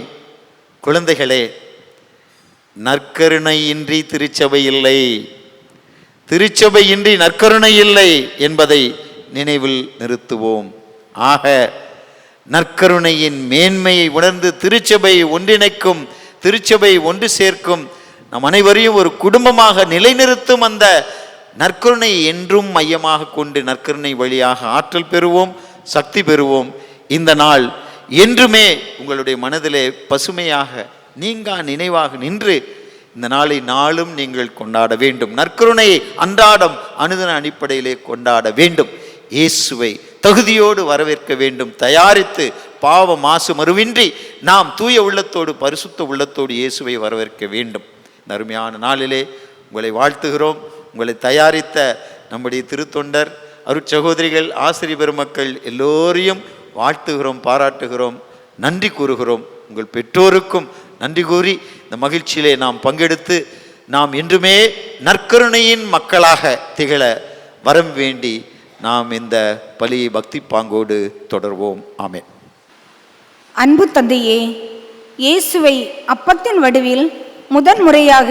குழந்தைகளே, நற்கருணையின்றி திருச்சபை இல்லை, திருச்சபையின்றி நற்கருணை இல்லை என்பதை நினைவில் நிறுத்துவோம். ஆக நற்கருணையின் மேன்மையை உணர்ந்து திருச்சபை ஒன்றிணைக்கும், திருச்சபை ஒன்று சேர்க்கும், நம் அனைவரையும் ஒரு குடும்பமாக நிலைநிறுத்தும் அந்த நற்கருணை என்றும் மையமாக கொண்டு நற்கருணை வழியாக ஆற்றல் பெறுவோம், சக்தி பெறுவோம். இந்த நாள் என்றுமே உங்களுடைய மனதிலே பசுமையாக நீங்கா நினைவாக நின்று இந்த நாளை நாளும் நீங்கள் கொண்டாட வேண்டும். நற்கருணையை அன்றாடம் அனுதின அடிப்படையிலே கொண்டாட வேண்டும். இயேசுவை தகுதியோடு வரவேற்க வேண்டும். தயாரித்து பாவ மாசு மறுவின்றி நாம் தூய உள்ளத்தோடு, பரிசுத்த உள்ளத்தோடு இயேசுவை வரவேற்க வேண்டும். இந்த அருமையான நாளிலே உங்களை வாழ்த்துகிறோம். உங்களை தயாரித்த நம்முடைய திருத்தொண்டர், அருட்சகோதரிகள், ஆசிரியர் பெருமக்கள் எல்லோரையும் வாழ்த்துகிறோம், பாராட்டுகிறோம், நன்றி கூறுகிறோம். உங்கள் பெற்றோருக்கும் நன்றி கூறி இந்த மகிழ்ச்சியிலே நாம் பங்கெடுத்து நாம் என்றுமே நற்கருணையின் மக்களாக திகழ வரம் வேண்டி நாம் இந்த பலியை பக்தி பாங்கோடு தொடர்வோம். ஆமென். அன்பு தந்தையே, இயேசுவை அப்பத்தின் வடிவில் முதன் முறையாக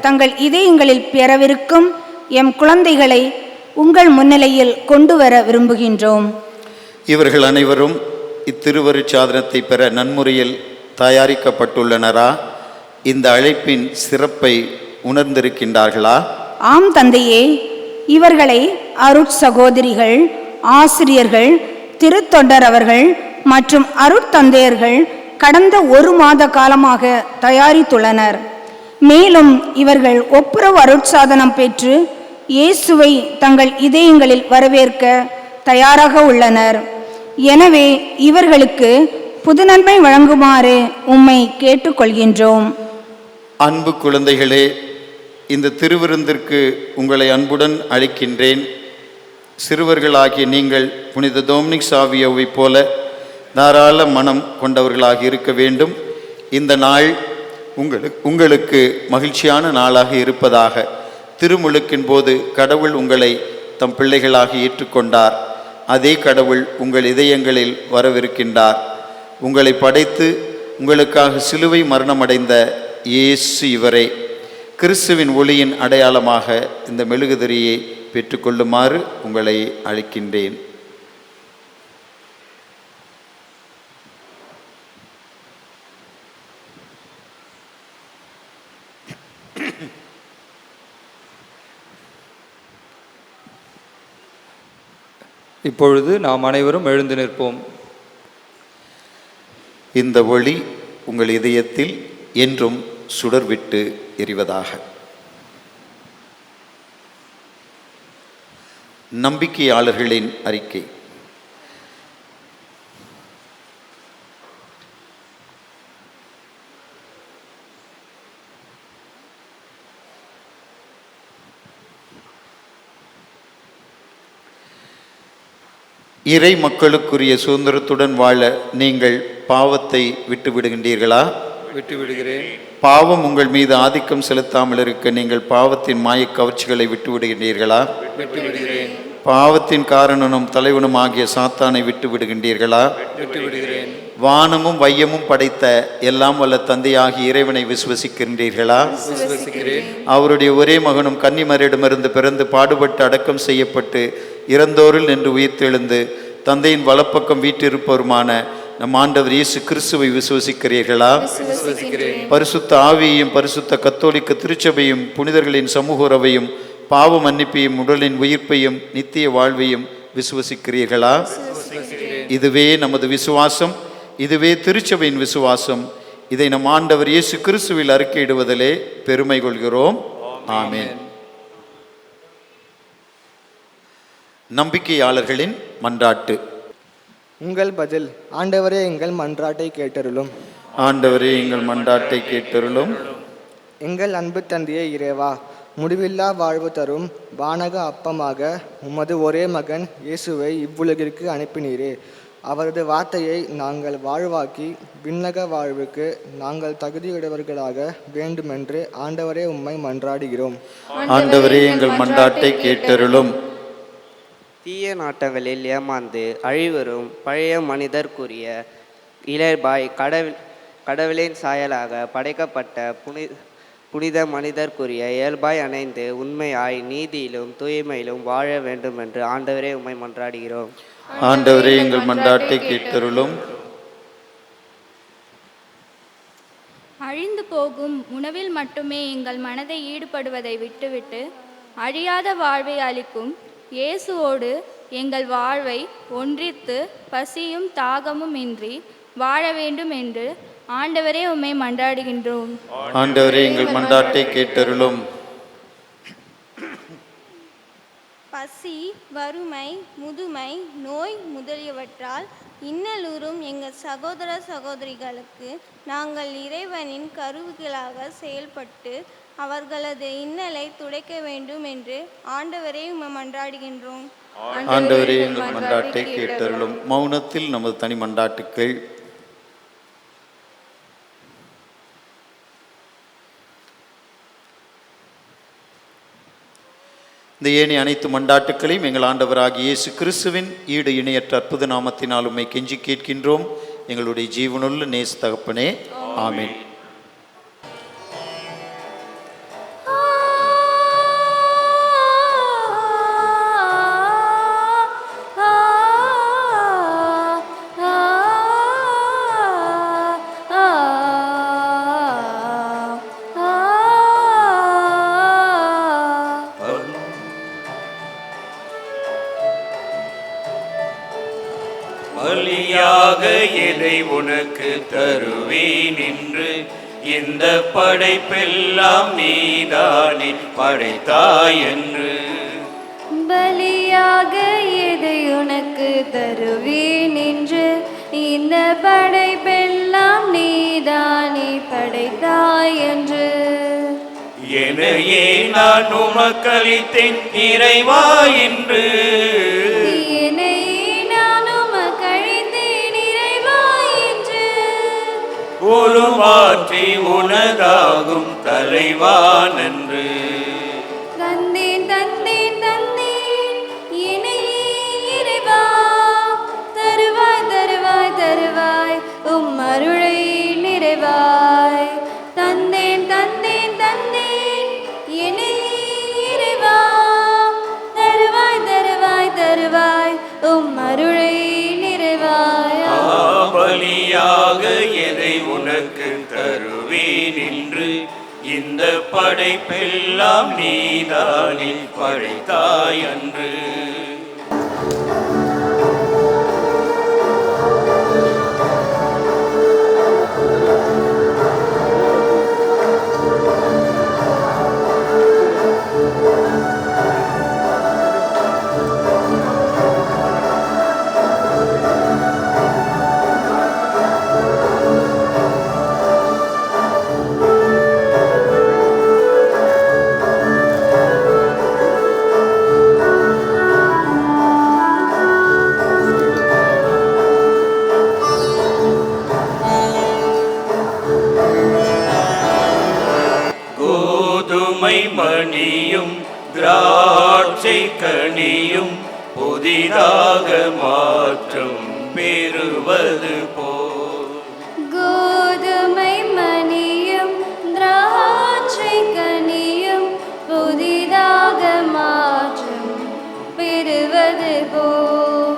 தங்கள் இதயங்களில் பெறவிருக்கும் எம் குழந்தைகளை உங்கள் முன்னிலையில் கொண்டு வர விரும்புகின்றோம். இவர்கள் அனைவரும் இத்திருவருட்சாதனத்தை பெற நன்முறையில் தயாரிக்கப்பட்டுள்ளனரா? இந்த அழைப்பின் சிறப்பை உணர்ந்திருக்கின்றார்களா? ஆம் தந்தையே, இவர்களை அருட்சகோதரிகள், ஆசிரியர்கள், திருத்தொண்டர் அவர்கள் மற்றும் அருட்தந்தையர்கள் கடந்த 1 மாத காலமாக தயாரித்துள்ளனர். மேலும் இவர்கள் ஒப்புரவு அருட்சாதனம் பெற்று இயேசுவை தங்கள் இதயங்களில் வரவேற்க தயாராக உள்ளனர். எனவே இவர்களுக்கு புதுநன்மை வழங்குமாறு உம்மை கேட்டுக்கொள்கின்றோம். அன்பு குழந்தைகளே, இந்த திருவிருந்திற்கு உங்களை அன்புடன் அழைக்கின்றேன். சிறுவர்களாகிய நீங்கள் புனித டொமினிக் சாவியோவை போல தாராள மனம் கொண்டவர்களாக இருக்க வேண்டும். இந்த நாள் உங்களுக்கு மகிழ்ச்சியான நாளாக இருப்பதாக. திருமுழுக்கின் போது கடவுள் உங்களை தம் பிள்ளைகளாக ஏற்றுக்கொண்டார். அதே கடவுள் உங்கள் இதயங்களில் வரவிருக்கின்றார். உங்களை படைத்து உங்களுக்காக சிலுவை மரணமடைந்த இயேசு இவரே. கிறிஸ்துவின் ஒளியின் அடையாளமாக இந்த மெழுகுதிரியை பெற்றுக்கொள்ளுமாறு உங்களை அழைக்கின்றேன். இப்பொழுது நாம் அனைவரும் எழுந்து நிற்போம். இந்த ஒளி உங்கள் இதயத்தில் என்றும் சுடர்விட்டு எரிவதாக. நம்பிக்கையாளர்களின் அறிக்கை. இறை மக்களுக்குரிய சுதந்திரத்துடன் வாழ நீங்கள் பாவத்தை விட்டு விடுகின்றீர்களா? விட்டு விடுகிறேன். பாவம் உங்கள் மீது ஆதிக்கம் செலுத்தாமல் இருக்க நீங்கள் பாவத்தின் மாயக் கவர்ச்சிகளை விட்டு விடுகின்றீர்களா? விட்டு விடுகிறேன். பாவத்தின் காரணனும் தலைவனும் ஆகிய சாத்தானை விட்டு விடுகின்றீர்களா? விட்டு விடுகிறேன். வானமும் வையமும் படைத்த எல்லாம் வல்ல தந்தையாகிய இறைவனை விசுவசிக்கின்றீர்களா? விசுவசிக்கிறேன். அவருடைய ஒரே மகனும் கன்னிமரிடமிருந்து பிறந்து பாடுபட்டு அடக்கம் செய்யப்பட்டு இறந்தோரில் நின்று உயிர்த்தெழுந்து தந்தையின் வலப்பக்கம் வீற்றிருப்பவருமான நம் ஆண்டவர் இயேசு கிறிஸ்துவை விசுவசிக்கிறீர்களா? பரிசுத்த ஆவியையும் பரிசுத்த கத்தோலிக்க திருச்சபையும் புனிதர்களின் சமூக உறவையும் பாவ மன்னிப்பையும் உடலின் உயிர்ப்பையும் நித்திய வாழ்வையும் விசுவசிக்கிறீர்களா? இதுவே நமது விசுவாசம், இதுவே திருச்சபையின் விசுவாசம். இதை நம் ஆண்டவர் இயேசு கிறிஸ்துவில் அறிக்கையிடுவதிலே பெருமை கொள்கிறோம். ஆமென். நம்பிக்கையாளர்களின் மன்றாட்டு. உங்கள் பதில். ஆண்டவரே, எங்கள் மன்றாட்டை கேட்டருளும். ஆண்டவரே, எங்கள் மன்றாட்டை கேட்டருளும். எங்கள் அன்பு தந்தையே இறைவா, முடிவில்லா வாழ்வு தரும் வானக அப்பமாக உமது ஒரே மகன் இயேசுவை இவ்வுலகிற்கு அனுப்பினீரே. அவரது வார்த்தையை நாங்கள் வாழ்வாக்கி விண்ணக வாழ்வுக்கு நாங்கள் தகுதியுடையவர்களாக வேண்டுமென்று ஆண்டவரே உம்மை மன்றாடுகிறோம். ஆண்டவரே, எங்கள் மன்றாட்டை கேட்டருளும். தீய நாட்டங்களில் ஏமாந்து அழிவரும் பழைய மனிதர்க்குரிய இளையபாய் கடவுளின் சாயலாக படைக்கப்பட்ட புனித மனிதர்க்குரிய இயல்பாய் அணைந்து உண்மையாய் நீதியிலும் தூய்மையிலும் வாழ வேண்டும் என்று ஆண்டவரே உம்மை மன்றாடுகிறோம். ஆண்டவரே, எங்கள் மன்றாட்டை கேட்டருளும். அழிந்து போகும் உணவில் மட்டுமே எங்கள் மனதை ஈடுபடுவதை விட்டுவிட்டு அழியாத வாழ்வை அளிக்கும் இயேசுவோடு எங்கள் வாழ்வை ஒன்றித்து பசியும் தாகமும் இன்றி வாழ வேண்டும் என்று ஆண்டவரே உம்மை மன்றாடுகின்றோம். ஆண்டவரே, எங்கள் மன்றாட்டை கேட்டருளும். பசி, வறுமை, முதுமை, நோய் முதலியவற்றால் இன்னலுறும் எங்கள் சகோதர சகோதரிகளுக்கு நாங்கள் இறைவனின் கருவிகளாக செயல்பட்டு அவர்களது இன்னலை துடைக்க வேண்டும் என்று ஆண்டவரே உம்மை மன்றாடுகின்றோம். ஆண்டவரே, எங்கள் மன்றாட்டை கேட்டருளும். மௌனத்தில் நமது தனி மன்றாட்டுக்கள். இந்த ஏனைய அனைத்து மன்றாட்டுக்களையும் எங்கள் ஆண்டவராகிய இயேசு கிறிஸ்துவின் ஈடு இணையற்ற அற்புத நாமத்தினால் உம்மை கெஞ்சி கேட்கின்றோம். எங்களுடைய ஜீவனுள்ள நேச தகப்பனே, ஆமென். உனக்கு தருவேன் என்று இந்த படைப்பெல்லாம் நீதானே படைத்தாய் என்று. பலியாக எதை உனக்கு தருவேன் என்று இந்த படைப்பெல்லாம் நீதானே படைத்தாய் என்று. என்னையே நான் உமக்களித்தேன் இறைவா என்று. என்னையே நான் உமக்களித்தேன் இறைவா என்று. உருமாற்றி உனதாகும் தலைவான் என்று. தந்தேன் தந்தேன் தந்தேன் என்னையே இறைவா, தருவாய் தருவாய் தருவாய் உம் அருளை நிறைவாய். தந்தேன் தந்தேன் தந்தேன் என்னையே இறைவா, தருவாய் தருவாய் தருவாய் உம் அருளை நிறைவாய். பலியாக எதை உனக்கு தருவேன் என்று இந்த படைப்பெல்லாம் நீதானே படைத்தாய் அன்று. கோதுமை மணியும் திராட்சை கனியும் புதிதாக மாற்றம் பெறுவது போல். கோதுமை மணியும் திராட்சை கனியும் புதிதாக மாற்றம் பெறுவது போல்.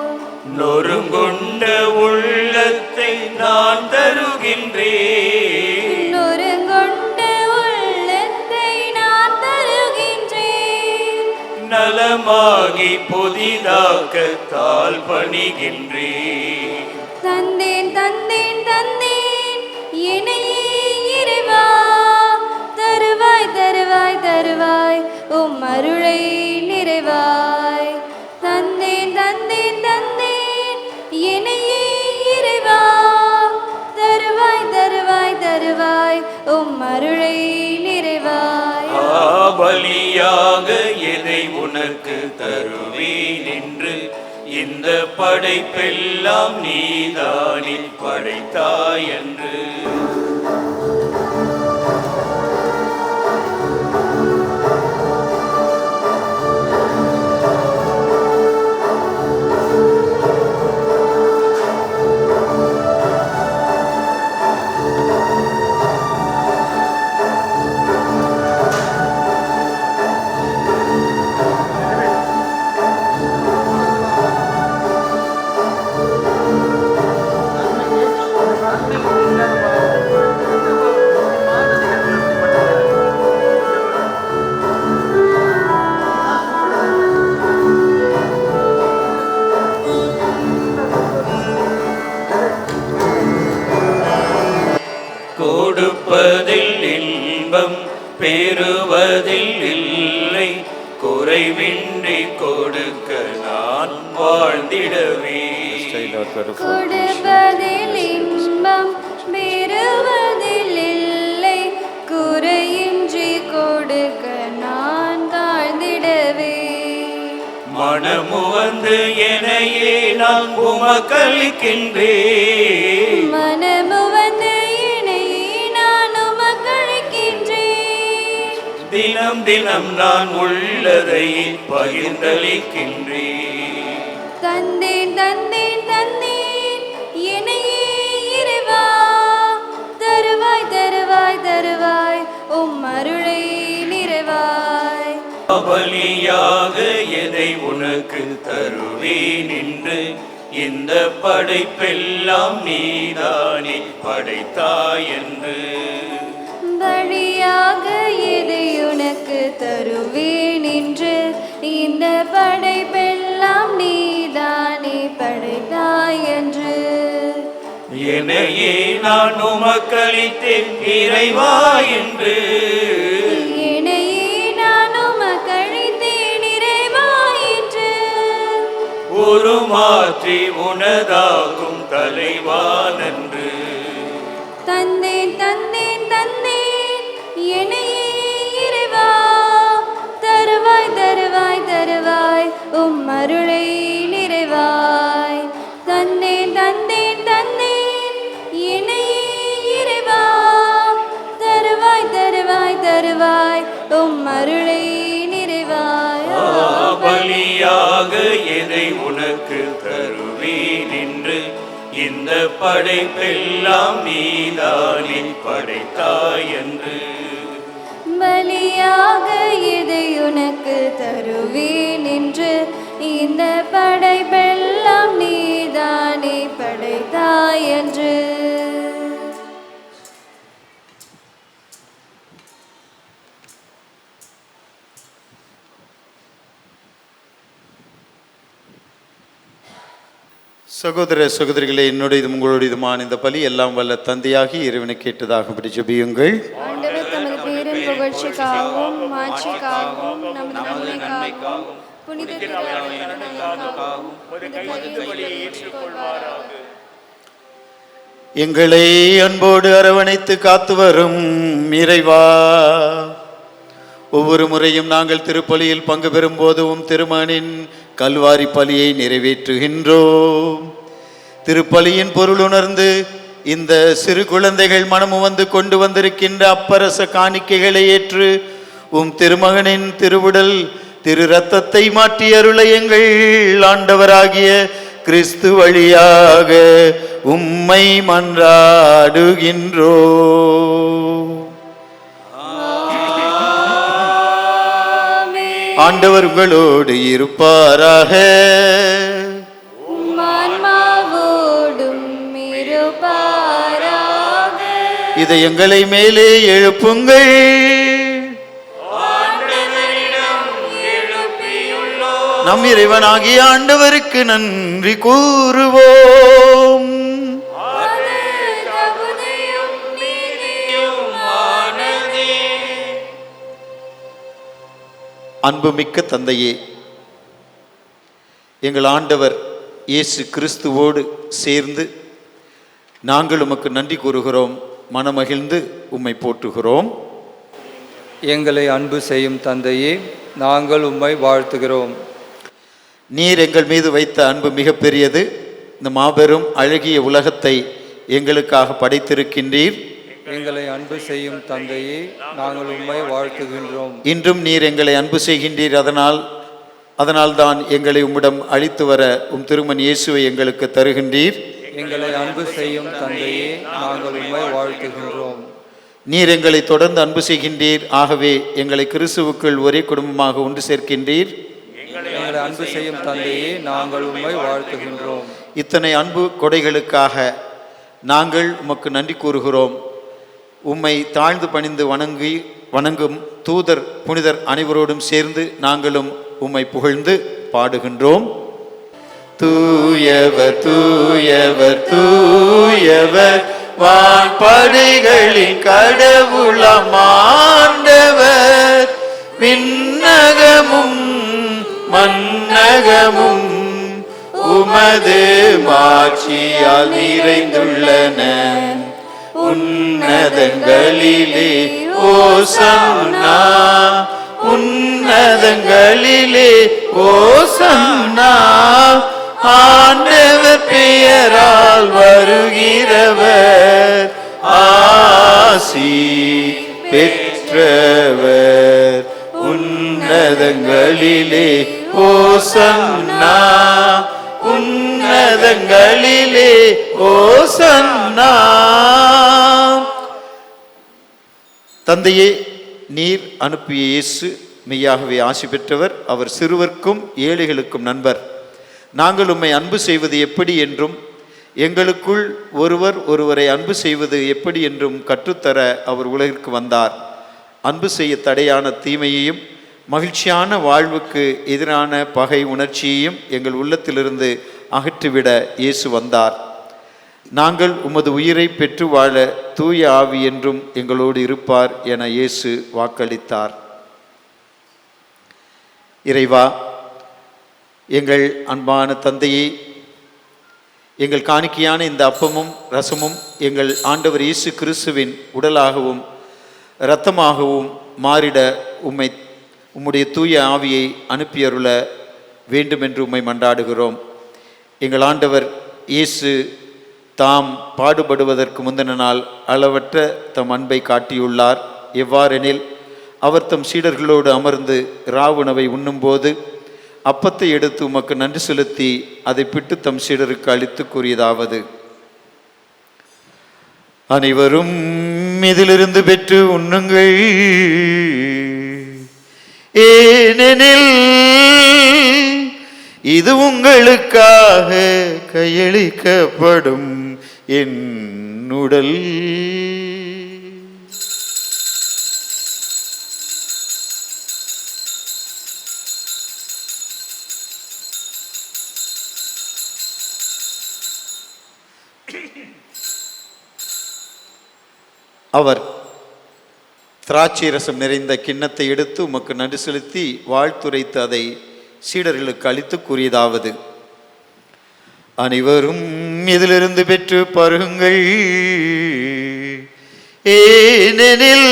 நொறுங்குண்ட உள்ளத்தை நான் தருகின்றேன். நொறுங்குண்ட உள்ளத்தை நான் தருகின்றேன். நலமாகி புதிதாக்க தாழ் பணிகின்றேன். தந்தேன் தந்தேன் தந்தேன் என்னையே இறைவா, தருவாய் தருவாய் தருவாய் உம் அருளை நிறைவாய். தந்தேன் தந்தேன் தந்தேன் என்னையே இறைவா, தருவாய் தருவாய் தருவாய் உம் அருளை நிறைவாய். பலியாக எதை உனக்கு தருவேன் என்று இந்த படைப்பெல்லாம் நீதானே படைத்தாய் என்று. கொடுப்பதில் இன்பம் பெறுவதில் இல்லை, குறைவின்றி கொடுக்க நான் வாழ்ந்திடவே. கொடுப்பதில் இன்பம் பெறுவதில் இல்லை, குறையின்றி கொடுக்க நான் தாழ்ந்திடவே. மனமு வந்து எனையே நான் உமக்களிக்கின்றேன். மனமு வந்து என்னையே நான் உமக்களிக்கின்றேன். தினம் தினம் நான் உள்ளதை பகிர்ந்தளிக்கின்றேன். தந்தேன் தந்தேன் தந்தேன் என்னையே இறைவா, தருவாய் தருவாய் தருவாய் உம் அருளை நிறைவாய். பலியாக எதை உனக்கு தருவேன் என்று இந்த படைப்பெல்லாம் நீதானே படைத்தாய் என்று. பலியாக எதை உனக்கு தருவேன் என்று இந்த படைப்பெல்லாம் நீதானே படைத்தாய் என்று. என்னையே நான் உமக்களித்தேன் இறைவா என்று. என்னையே நான் உமக்களித்தேன் இறைவா என்று. உருமாற்றி உனதாகும் தலைவா நன்று. தந்தேன் தந்தேன் தந்தேன் என்னையே இறைவா, தருவாய் தருவாய் தருவாய் உம் அருளை நிறைவாய். தந்தேன் தந்தேன் தந்தேன் என்னையே இறைவா, தருவாய் தருவாய் தருவாய் உம் அருளை நிறைவாய். பலியாக எதை உனக்கு தருவேன் என்று இந்த படைப்பெல்லாம் நீதானே படைத்தாய் என்று. பலியாக எதை உனக்கு தருவேன் என்று இந்த படைப்பெல்லாம் நீதானே படைத்தாய் என்று. சகோதர சகோதரிகளே, என்னுடையதும் உங்களுடையதுமான இந்த பலி எல்லாம் வல்ல தந்தையாகி இறைவனை கேட்டதாகும்படி ஜெபியுங்கள். ஆண்டவர் தமது பேரின் புகழ்ச்சிக்காகவும் மாட்சிக்காகவும் நமது நன்மைக்காகவும் புனித திருவிழாவுக்காகவும் எங்களை அன்போடு அரவணைத்து காத்து வரும் இறைவா, ஒவ்வொரு முறையும் நாங்கள் திருப்பலியில் பங்கு பெறும் போதும் திருமகனின் கல்வாரி பலியை நிறைவேற்றுகின்றோம். திருப்பலியின் பொருள் உணர்ந்து இந்த சிறு குழந்தைகள் மனமு வந்து கொண்டு வந்திருக்கின்ற அப்பரச காணிக்கைகளை ஏற்று உம் திருமகனின் திருவுடல் திரு இரத்தத்தை மாற்றி அருள எங்கள் ஆண்டவராகிய கிறிஸ்து வழியாக உம்மை மன்றாடுகின்றோம். ஆண்டவர் உங்களோடு இருப்பாராக. இதை எங்களை மேலே எழுப்புங்கள். நம் இறைவனாகிய ஆண்டவருக்கு நன்றி கூறுவோம். அன்புமிக்க தந்தையே, எங்கள் ஆண்டவர் இயேசு கிறிஸ்துவோடு சேர்ந்து நாங்கள் உமக்கு நன்றி கூறுகிறோம். மனமகிழ்ந்து உம்மை போற்றுகிறோம். எங்களை அன்பு செய்யும் தந்தையே, நாங்கள் உம்மை வாழ்த்துகிறோம். நீர் எங்கள் மீது வைத்த அன்பு மிகப்பெரியது. இந்த மாபெரும் அழகிய உலகத்தை எங்களுக்காக படைத்திருக்கின்றீர். எங்களை அன்பு செய்யும் தந்தையே, நாங்கள் உம்மை வாழ்த்துகின்றோம். இன்றும் நீர் எங்களை அன்பு செய்கின்றீர். அதனால்தான் எங்களை உம்மிடம் அழைத்து வர உம் திருமகன் இயேசுவை எங்களுக்கு தருகின்றீர். எங்களை அன்பு செய்யும் தந்தையே, நாங்கள் உம்மை வாழ்த்துகின்றோம். நீர் எங்களை தொடர்ந்து அன்பு செய்கின்றீர். ஆகவே எங்களை கிறிஸ்துவுக்குள் ஒரே குடும்பமாக ஒன்று சேர்க்கின்றீர். எங்களை அன்பு செய்யும் தந்தையே, நாங்கள் உம்மை வாழ்த்துகின்றோம். இத்தனை அன்பு கொடைகளுக்காக நாங்கள் உமக்கு நன்றி கூறுகிறோம். உம்மை தாழ்ந்து பணிந்து வணங்கும் தூதர் புனிதர் அனைவரோடும் சேர்ந்து நாங்களும் உம்மை புகழ்ந்து பாடுகின்றோம். தூயவர் தூயவர் தூயவர் வான்படைகளின் கடவுளாம் ஆண்டவர், விண்ணகமும் மன்னகமும் உமது மாட்சியால் நிறைந்துள்ளன. உன்னதங்களிலே ஓசன்னா, உன்னதங்களிலே ஓசன்னா. ஆண்டவர் பெயரால் வருகிறவர் ஆசி பெற்றவர். உன்னதங்களிலே ஓசன்னா, உன்னதங்களிலே ஓசன்னா. தந்தையே, நீர் அனுப்பிய இயேசு மெய்யாகவே ஆசி பெற்றவர். அவர் சிறுவர்க்கும் ஏழைகளுக்கும் நண்பர். நாங்கள் உம்மை அன்பு செய்வது எப்படி என்றும் எங்களுக்குள் ஒருவர் ஒருவரை அன்பு செய்வது எப்படி என்றும் கற்றுத்தர அவர் உலகிற்கு வந்தார். அன்பு செய்ய தடையான தீமையையும் மகிழ்ச்சியான வாழ்வுக்கு எதிரான பகை உணர்ச்சியையும் எங்கள் உள்ளத்திலிருந்து அகற்றிவிட இயேசு வந்தார். நாங்கள் உமது உயிரை பெற்று வாழ தூய ஆவி என்றும் எங்களோடு இருப்பார் என இயேசு வாக்களித்தார். இறைவா, எங்கள் அன்பான தந்தையே, எங்கள் காணிக்கையான இந்த அப்பமும் ரசமும் எங்கள் ஆண்டவர் இயேசு கிறிஸ்துவின் உடலாகவும் இரத்தமாகவும் மாறிட உம்முடைய தூய ஆவியை அனுப்பியருள வேண்டுமென்று உம்மை மன்றாடுகிறோம். எங்கள் ஆண்டவர் இயேசு தாம் பாடுபடுவதற்கு முந்தின நாள் அளவற்ற தம் அன்பை காட்டியுள்ளார். எவ்வாறெனில், அவர் தம் சீடர்களோடு அமர்ந்து இராவுணவை உண்ணும்போது அப்பத்தை எடுத்து உமக்கு நன்றி செலுத்தி அதை பிட்டு தம் சீடருக்கு அளித்து கூறியதாவது: அனைவரும் இதிலிருந்து பெற்று உண்ணுங்கள், ஏனெனில் இது உங்களுக்காக கையளிக்கப்படும் என் உடல். அவர் திராட்சை ரசம் நிறைந்த கிண்ணத்தை எடுத்து உமக்கு நன்றி செலுத்தி வாழ்த்துரைத்து அதை சீடர்களுக்கு அளித்து கூறியதாவது: அனைவரும் இதிலிருந்து பெற்று பருகுங்கள், ஏனெனில்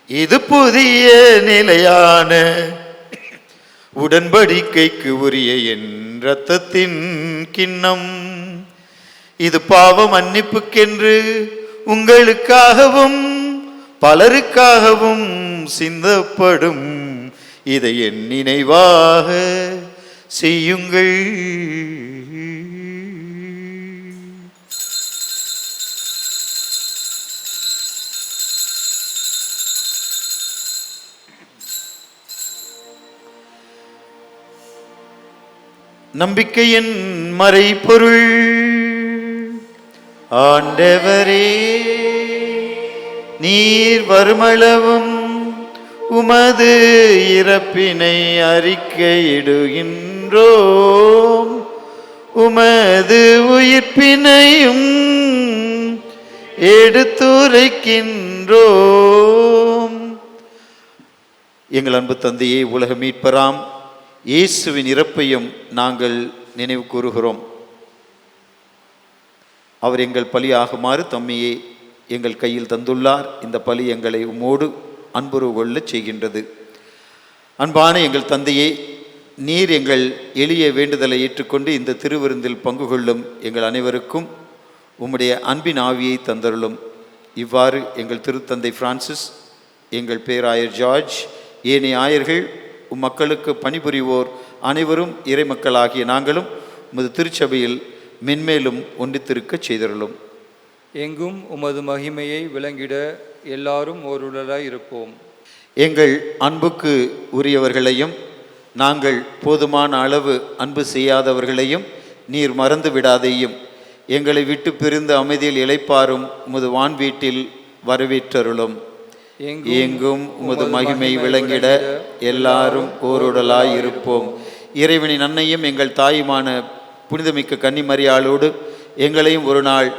இது புதிய நிலையான உடன்படிக்கைக்கு உரிய என் இரத்தத்தின் கிண்ணம். இது பாவ மன்னிப்புக்கென்று உங்களுக்காகவும் பலருக்காகவும் சிந்தப்படும். இதை என் நினைவாக செய்யுங்கள். நம்பிக்கையின் மறைபொருள். ஆண்டவரே, நீர் வருமளவும் உமது இறப்பினை அறிக்கையிடுகின்றோம், உமது உயிர்ப்பினையும் எடுத்துரைக்கின்றோம். எங்கள் அன்பு தந்தையே, உலக மீட்பராம் இயேசுவின் இறப்பையும் நாங்கள் நினைவு கூறுகிறோம். அவர் எங்கள் பலியாகுமாறு தம்மையே எங்கள் கையில் தந்துள்ளார். இந்த பலி எங்களை உம்மோடு அன்புறவு கொள்ளச் செய்கின்றது. அன்பான எங்கள் தந்தையே, நீர் எங்கள் எளிய வேண்டுதலை ஏற்றுக்கொண்டு இந்த திருவிருந்தில் பங்கு கொள்ளும் எங்கள் அனைவருக்கும் உம்முடைய அன்பின் ஆவியை தந்தருளும். இவ்வாறு எங்கள் திருத்தந்தை பிரான்சிஸ், எங்கள் பேராயர் ஜார்ஜ், ஏனைய ஆயர்கள், மக்களுக்கு பணிபுரிவோர் அனைவரும் இறைமக்களாகிய நாங்களும் உமது திருச்சபையில் மென்மேலும் ஒன்றித்திருக்கச் செய்தருளும். எங்கும் உமது மகிமையை விளங்கிட எல்லாரும் ஓருடலாய் இருப்போம். எங்கள் அன்புக்கு உரியவர்களையும் நாங்கள் போதுமான அளவு அன்பு செய்யாதவர்களையும் நீர் மறந்து விடாதேயும். எங்களை விட்டு பிரிந்து அமைதியில் இளைப்பாரும் உமது வான்வீட்டில் வரவேற்றருளும். எங்கும் உமது மகிமை விளங்கிட எல்லாரும் ஓருடலாய் இருப்போம். இறைவனின் அன்னையும் எங்கள் தாயுமான புனிதமிக்க கன்னிமரியாளோடு எங்களையும் ஒரு நாள்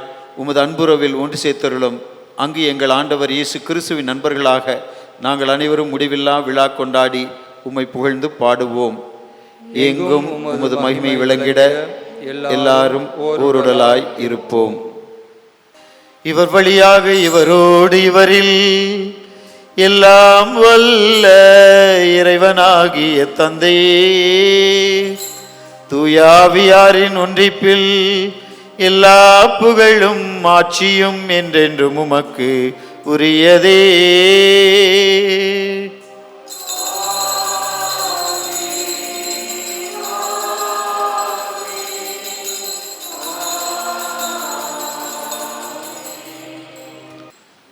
உமது அன்புறவில் ஒன்று சேர்த்தருளும். அங்கு எங்கள் ஆண்டவர் இயேசு கிறிஸ்துவின் நண்பர்களாக நாங்கள் அனைவரும் முடிவில்லா விழா கொண்டாடி உம்மை புகழ்ந்து பாடுவோம். எங்கும் உமது மகிமை விளங்கிட எல்லாரும் ஓருடலாய் இருப்போம். இவர் வழியாக இவரோடு இவரில் எல்லாம் வல்ல இறைவனாகிய தந்தையே, தூயாவியாரின் ஒன்றிப்பில் எல்லா புகழும் ஆட்சியும் என்றென்றும் உமக்கு உரியதே.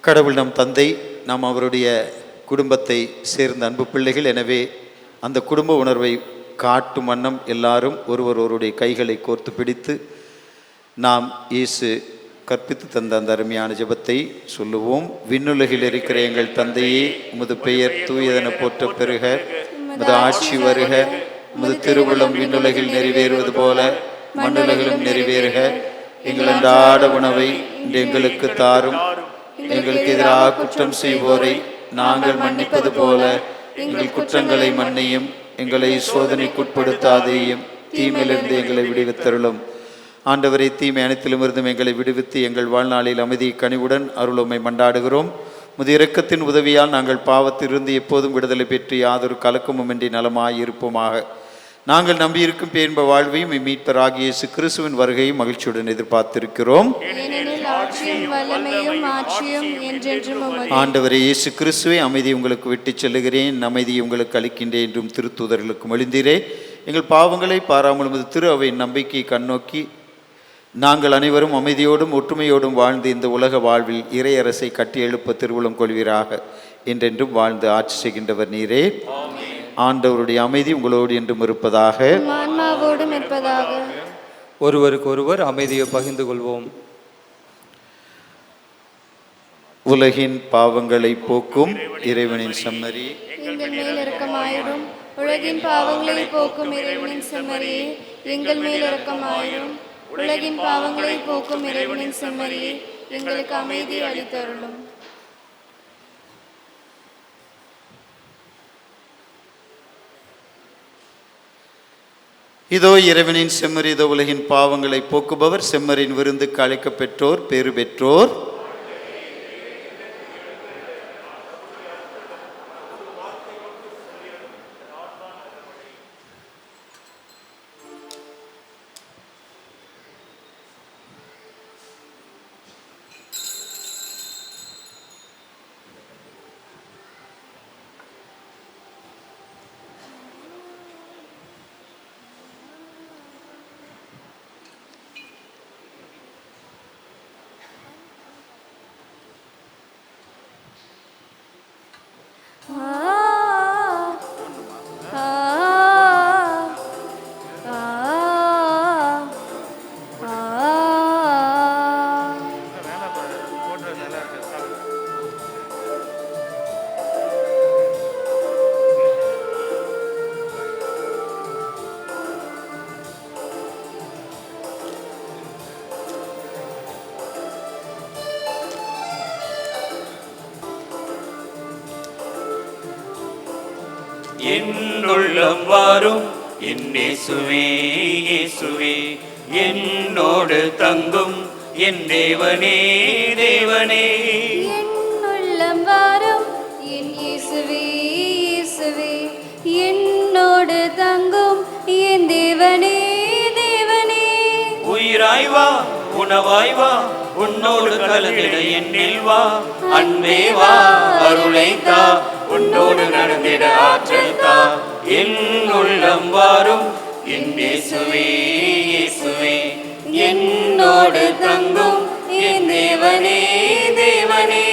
கடவுள் நம் தந்தை, நாம் அவருடைய குடும்பத்தை சேர்ந்த அன்பு பிள்ளைகள். எனவே அந்த குடும்ப உணர்வை காட்டும் வண்ணம் எல்லாரும் ஒருவருடைய கைகளை கோர்த்து பிடித்து நாம் இயேசு கற்பித்து தந்த அந்த அருமையான ஜெபத்தை சொல்லுவோம். விண்ணுலகில் இருக்கிற எங்கள் தந்தையே, உமது பெயர் தூயதென போற்ற பெறுக, உமது ஆட்சி வருக, உமது திருவுளம் விண்ணுலகில் நிறைவேறுவது போல மண்ணுலகிலும் நிறைவேறுக. எங்கள் அன்றாட உணவை இன்று எங்களுக்கு தாரும். எங்களுக்கு எதிராக குற்றம் செய்வோரை நாங்கள் மன்னிப்பது போல எங்கள் குற்றங்களை மன்னியும். எங்களை சோதனைக்குட்படுத்தாதேயும், தீமையிலிருந்து எங்களை விடுவித்தருளும். ஆண்டவரை, தீமை அனைத்திலும் இருந்தும் எங்களை விடுவித்து எங்கள் வாழ்நாளில் அமைதி கனிவுடன் அருளுமை மண்டாடுகிறோம். முதிய இரக்கத்தின் உதவியால் நாங்கள் பாவத்திலிருந்து எப்போதும் விடுதலை பெற்று யாதொரு கலக்கமுமின்றி நலமாய் இருப்போமாக. நாங்கள் நம்பியிருக்கும் பேன்ப வாழ்வையும் மீட்பராகிய இயேசு கிறிஸ்துவின் வருகையும் மகிழ்ச்சியுடன் எதிர்பார்த்திருக்கிறோம். ஆண்டவரே இயேசு கிறிஸ்துவை, அமைதி உங்களுக்கு விட்டு செல்லுகிறேன், அமைதியை உங்களுக்கு அளிக்கின்றேன் என்றும் திருத்தூதர்களுக்கு மொழிந்தீரே. எங்கள் பாவங்களை பாராமல் உமது திரு அவையின் நம்பிக்கை கண்ணோக்கி நாங்கள் அனைவரும் அமைதியோடும் ஒற்றுமையோடும் வாழ்ந்து இந்த உலக வாழ்வில் இறையரசை கட்டி எழுப்ப திருவுளம் கொள்வீராக. என்றென்றும் வாழ்ந்து ஆட்சி செய்கின்றவர் நீரே. ஆண்டவருடைய அமைதி உங்களோடு என்றும் இருப்பதாக. ஒருவருக்கு ஒருவர் அமைதியை பகிர்ந்து கொள்வோம். உலகின் பாவங்களை போக்கும் இறைவனின் செம்மறி, எங்கள் மேல் இரக்கமாயிரும். உலகின் பாவங்களை போக்கும் இறைவனின் செம்மறியே, எங்கள் மேல் இரக்கமாயிரும். உலகின் பாவங்களை போக்கும் இறைவனின் செம்மறியே, எங்களுக்கு அமைதி அளித்தருளும். இதோ இறைவனின் செம்மறி, இதோ உலகின் பாவங்களை போக்குபவர். செம்மறின் விருந்துக்கு அழைக்க பெற்றோர் பேறு பெற்றோர். என்னுள்ளம் வாரும் என் இயேசுவே, இயேசுவே, என்னோடு தங்கும் என் தேவனே, தேவனே. என்னுள்ளம் வாரும் என் இயேசுவே, இயேசுவே, என்னோடு தங்கும் என் தேவனே, தேவனே. உயிராய் வா, உணவாய் வா, உன்னோடு கலந்திட என்னில் வா. அன்பே வா, அருளை தா, உன்னோடு நடந்திட ஆற்றல் தா. என் உள்ளம் வாரும் என் இயேசுவே, இயேசுவே, என்னோடு தங்கும் என் தேவனே, தேவனே.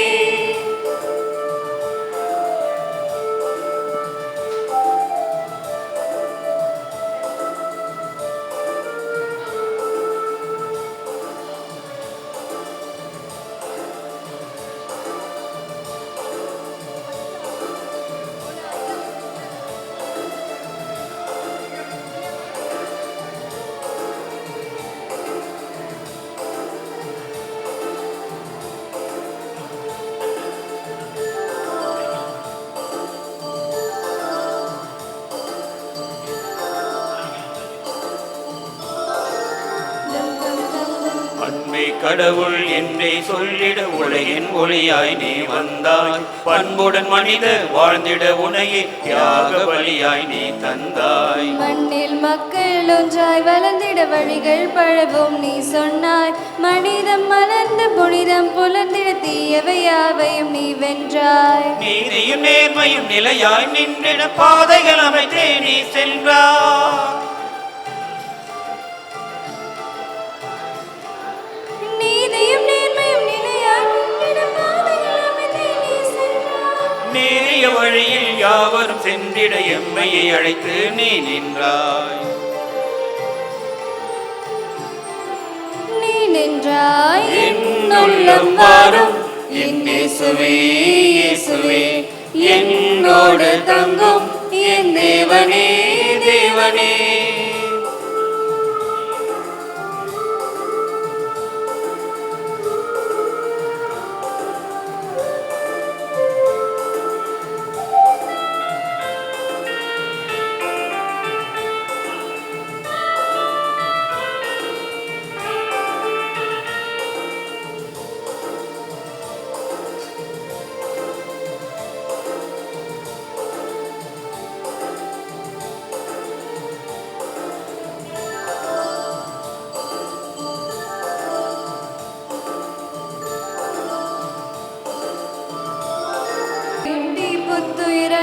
கடவுள் என்னை சொல்லிட உலகின் ஒளியாய் நீ வந்தாய். பண்புடன் மனித வாழ்ந்திட உனையே தியாக பலியாய் நீ தந்தாய். மண்ணில் மக்கள் ஒன்றாய் வளர்ந்திட வழிகள் பழவும் நீ சொன்னாய். மனிதம் மலர்ந்து புனிதம் புலர்ந்திட தீயவை யாவையும் நீ வென்றாய். நீதியும் நேர்மையும் நிலையாய் நின்றிட பாதைகள் அமைத்தே நீ சென்றாய். நேரிய வழியில் யாவரும் சென்றிட எம்மையை அழைத்து நீ நின்றாய். நீ நின்றாய். என்னுள்ளம் வாரும் என் இயேசுவே, இயேசுவே, என்னோடு தங்கும் என் தேவனே, தேவனே.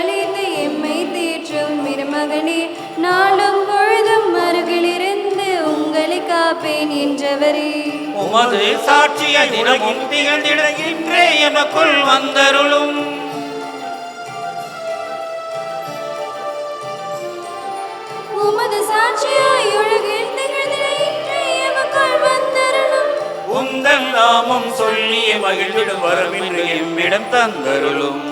அளித்து எம்மை தேற்றும் திருமகனே, நாளும் பொழுதும் அருகிலிருந்து உங்களை காப்பேன் என்றவரே. உமது சாட்சிய தினமும் திகழ்ந்திட இன்றே எனக்குள் வந்தருளும். உமது சாட்சியாய் உலகில் திகழ்ந்திட இன்றே எமக்குள் வந்தருளும். உந்தன் நாமம் சொல்லிய மகிழ்விடும் வரவின்று எம்மிடம் தந்தருளும்.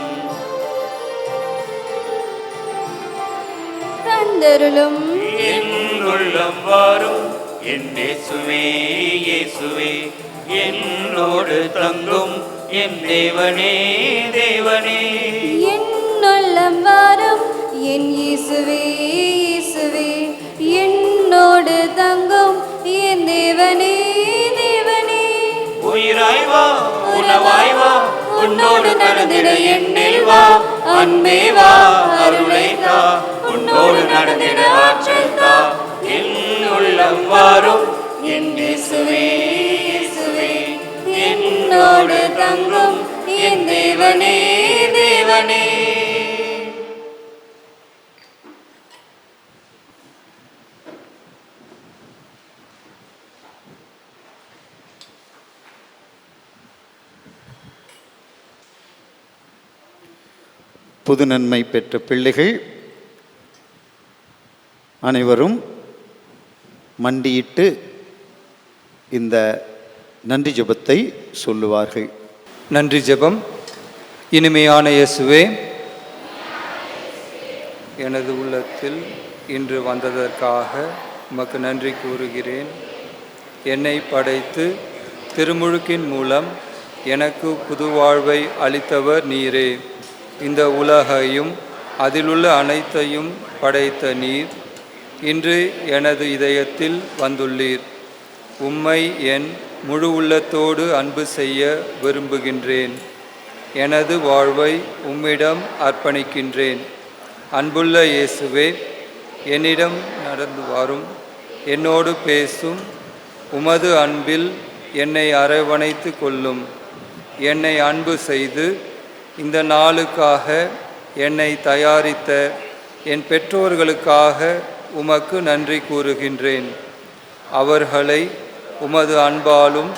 தந்தருளும். என் உள்ளம் வாரும் என் இயேசுவே, இயேசுவே, என்னோடு தங்கும் என் தேவனே, தேவனே. என் உள்ளம் வாரும் என் இயேசுவே, இயேசுவே, என்னோடு தங்கும் என் தேவனே, தேவனே. உயிராய் வா, உணவாய் வா, உன்னோடு நடந்திட என்னில் வா. அன்பே வா, அருளை தா, உன்னோடு நடந்திட ஆற்றல் தா. என் உள்ளம் வாரும் என் இயேசுவே, இயேசுவே, என்னோடு தங்கும் என் தேவனே, தேவனே. புது நன்மை பெற்ற பிள்ளைகள் அனைவரும் மண்டியிட்டு இந்த நன்றி ஜெபத்தை சொல்லுவார்கள். நன்றி ஜெபம். இனிமையான இயேசுவே, எனது உள்ளத்தில் இன்று வந்ததற்காக உமக்கு நன்றி கூறுகிறேன். என்னை படைத்து திருமுழுக்கின் மூலம் எனக்கு புது வாழ்வை அளித்தவர் நீரே. இந்த உலகையும் அதிலுள்ள அனைத்தையும் படைத்த நீர் இன்று எனது இதயத்தில் வந்துள்ளீர். உம்மை என் முழு உள்ளத்தோடு அன்பு செய்ய விரும்புகின்றேன். எனது வாழ்வை உம்மிடம் அர்ப்பணிக்கின்றேன். அன்புள்ள இயேசுவே, என்னிடம் நடந்து வாரும், என்னோடு பேசும், உமது அன்பில் என்னை அரவணைத்து கொள்ளும். என்னை அன்பு செய்து இந்த நாளுக்காக என்னை தயாரித்த என் பெற்றோர்களுக்காக உமக்கு நன்றி கூறுகின்றேன். அவர்களை உமது அன்பாலும்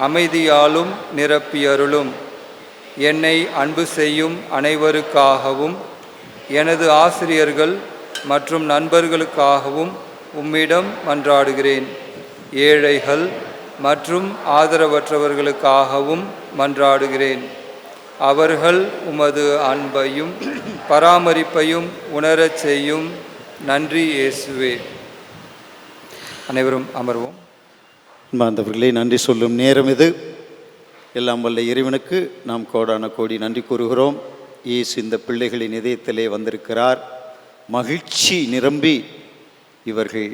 அமைதியாலும் நிரப்பியருளும். என்னை அன்பு செய்யும் அனைவருக்காகவும் எனது ஆசிரியர்கள் மற்றும் நண்பர்களுக்காகவும் உம்மிடம் மன்றாடுகிறேன். ஏழைகள் மற்றும் ஆதரவற்றவர்களுக்காகவும் மன்றாடுகிறேன். அவர்கள் உமது அன்பையும் பராமரிப்பையும் உணரச் செய்யும். நன்றி இயேசுவே. அனைவரும் அமர்வோம். அன்பார்ந்தவர்களே, நன்றி சொல்லும் நேரம் இது. எல்லாம் வல்ல இறைவனுக்கு நாம் கோடான கோடி நன்றி கூறுகிறோம். இயேசு இந்த பிள்ளைகளின் இதயத்திலே வந்திருக்கிறார். மகிழ்ச்சி நிரம்பி இவர்கள்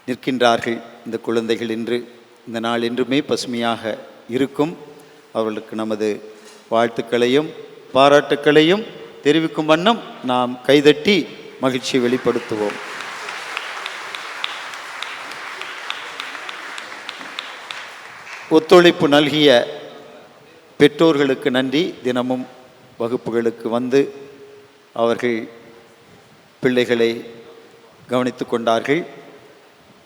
நிற்கின்றார்கள். இந்த குழந்தைகள் இன்று இந்த நாள் என்றுமே பசுமையாக இருக்கும். அவர்களுக்கு நமது வாழ்த்துக்களையும் பாராட்டுக்களையும் தெரிவிக்கும் வண்ணம் நாம் கைதட்டி மகிழ்ச்சியை வெளிப்படுத்துவோம். ஒத்துழைப்பு நல்கிய பெற்றோர்களுக்கு நன்றி. தினமும் வகுப்புகளுக்கு வந்து அவர்கள் பிள்ளைகளை கவனித்து கொண்டார்கள்.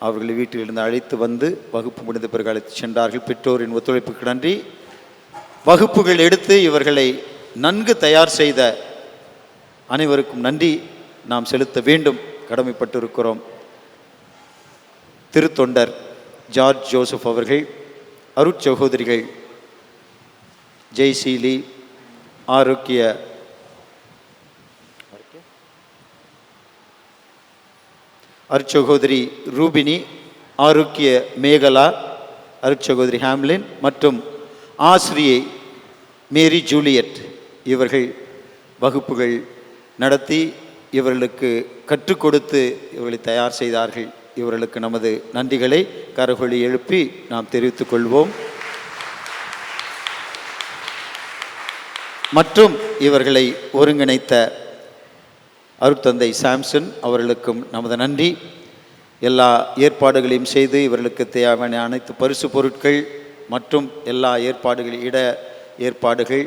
அவர்களை வீட்டிலிருந்து அழைத்து வந்து வகுப்பு முடிந்த பிறகு அழைத்து சென்றார்கள். பெற்றோரின் ஒத்துழைப்புக்கு நன்றி. வகுப்புகள் எடுத்து இவர்களை நன்கு தயார் செய்த அனைவருக்கும் நன்றி நாம் செலுத்த வேண்டும், கடமைப்பட்டிருக்கிறோம். திருத்தொண்டர் ஜார்ஜ் ஜோசப் அவர்கள், அருட்சகோதரிகள் ஜெய்சீலி, ஆரோக்கிய அருட்சகோதரி ரூபினி, ஆரோக்கிய மேகலா, அருட்சகோதரி ஹாம்லின் மற்றும் ஆசிரியை மேரி ஜூலியட் இவர்கள் வகுப்புகள் நடத்தி இவர்களுக்கு கற்றுக் கொடுத்து இவர்களை தயார் செய்தார்கள். இவர்களுக்கு நமது நன்றிகளை கரகொலி எழுப்பி நாம் தெரிவித்துக் கொள்வோம். மற்றும் இவர்களை ஒருங்கிணைத்த அருட்தந்தை சாம்சன் அவர்களுக்கும் நமது நன்றி. எல்லா ஏற்பாடுகளையும் செய்து இவர்களுக்கு தேவையான அனைத்து பரிசு பொருட்கள் மற்றும் எல்லா ஏற்பாடுகள், இட ஏற்பாடுகள்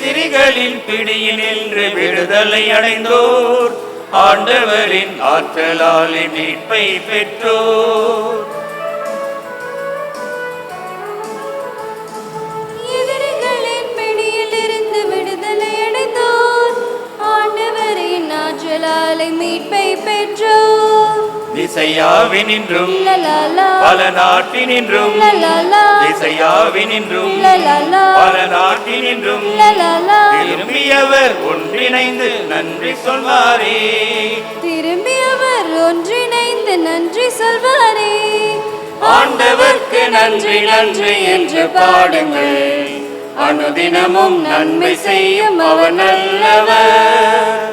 எதிரிகளின் பிடியினின்று விடுதலை அடைந்தோர் ஆண்டவரின் ஆற்றலால் மீட்பை பெற்றோர். எதிரிகளின் பிடியிலிருந்து விடுதலை அடைந்தோர் ஆண்டவரின் ஆற்றலால் மீட்பை பெற்றோர். திசையாவினின்றும் பல நாட்டினின்றும் திசையாவினின்றும் பல நாட்டினின்றும் திரும்பியவர் ஒன்றிணைந்து நன்றி சொல்வாரே. திரும்பியவர் ஒன்றிணைந்து நன்றி சொல்வாரே. ஆண்டவர்க்கு நன்றி நன்றி என்று பாடுங்கள். அனுதினமும் நன்மை செய்யும் அவர் நல்லவர்.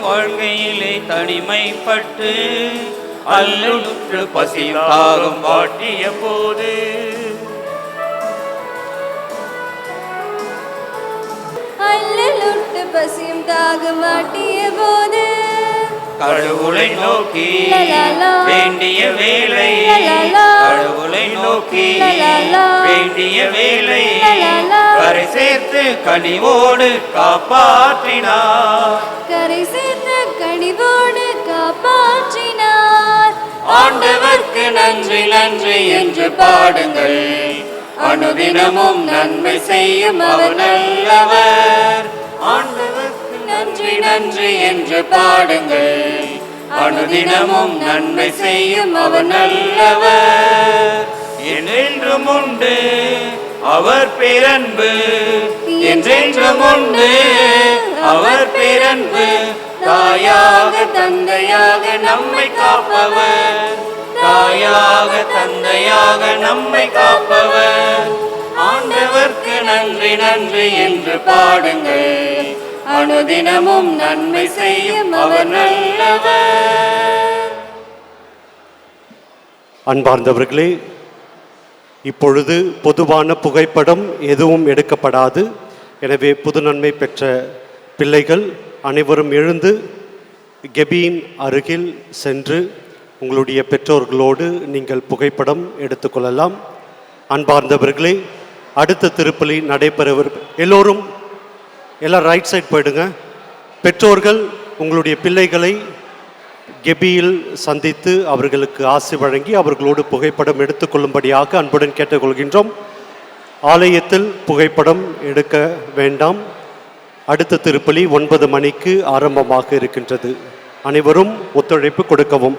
வாழ்க்கையிலே தனிமைப்பட்டு அல்லுற்று பசியாகும் வாட்டிய போது அல்லலுற்று பசியும் தாகம் வாட்டிய போது கடவுளை நோக்கி வேண்டிய வேலை கடவுளை நோக்கி வேண்டிய வேலை கரை சேர்த்து கனிவோடு காப்பாற்றினார். கரை சேர்த்து கனிவோடு காப்பாற்றினார். ஆண்டவர்க்கு நன்றி நன்றி என்று பாடுங்கள். அனுதினமும் நன்மை செய்யும் அவர் நல்லவர். ஆண்டவர்க்கு நன்றி நன்றி என்று பாடுங்கள். அனுதினமும் நன்மை செய்யும் அவர் நல்லவர். என்றென்றும் உண்டு அவர் பேரன்பு. என்றென்றும் உண்டு அவர் பேரன்பு. தாயாக தந்தையாக நம்மை காப்பவர். தாயாக தந்தையாக நம்மை காப்பவர். ஆண்டவர்க்கு நன்றி நன்றி என்று பாடுங்கள். அனுதினமும் நன்மை செய்யும் அவர் நல்லவர். அன்பார்ந்தவர்களே, இப்பொழுது பொதுவான புகைப்படம் எதுவும் எடுக்கப்படாது. எனவே புது நன்மை பெற்ற பிள்ளைகள் அனைவரும் எழுந்து கெபியின் அருகில் சென்று உங்களுடைய பெற்றோர்களோடு நீங்கள் புகைப்படம் எடுத்துக்கொள்ளலாம். அன்பார்ந்தவர்களே, அடுத்த திருப்பலி நடைபெறுவர். எல்லோரும் ரைட் சைட் போயிடுங்க. பெற்றோர்கள் உங்களுடைய பிள்ளைகளை கெபியில் சந்தித்து அவர்களுக்கு ஆசி வழங்கி அவர்களோடு புகைப்படம் எடுத்துக்கொள்ளும்படியாக அன்புடன் கேட்டுக்கொள்கின்றோம். ஆலயத்தில் புகைப்படம் எடுக்க வேண்டாம். அடுத்த திருப்பலி 9 மணிக்கு ஆரம்பமாக இருக்கின்றது. அனைவரும் ஒத்துழைப்பு கொடுக்கவும்.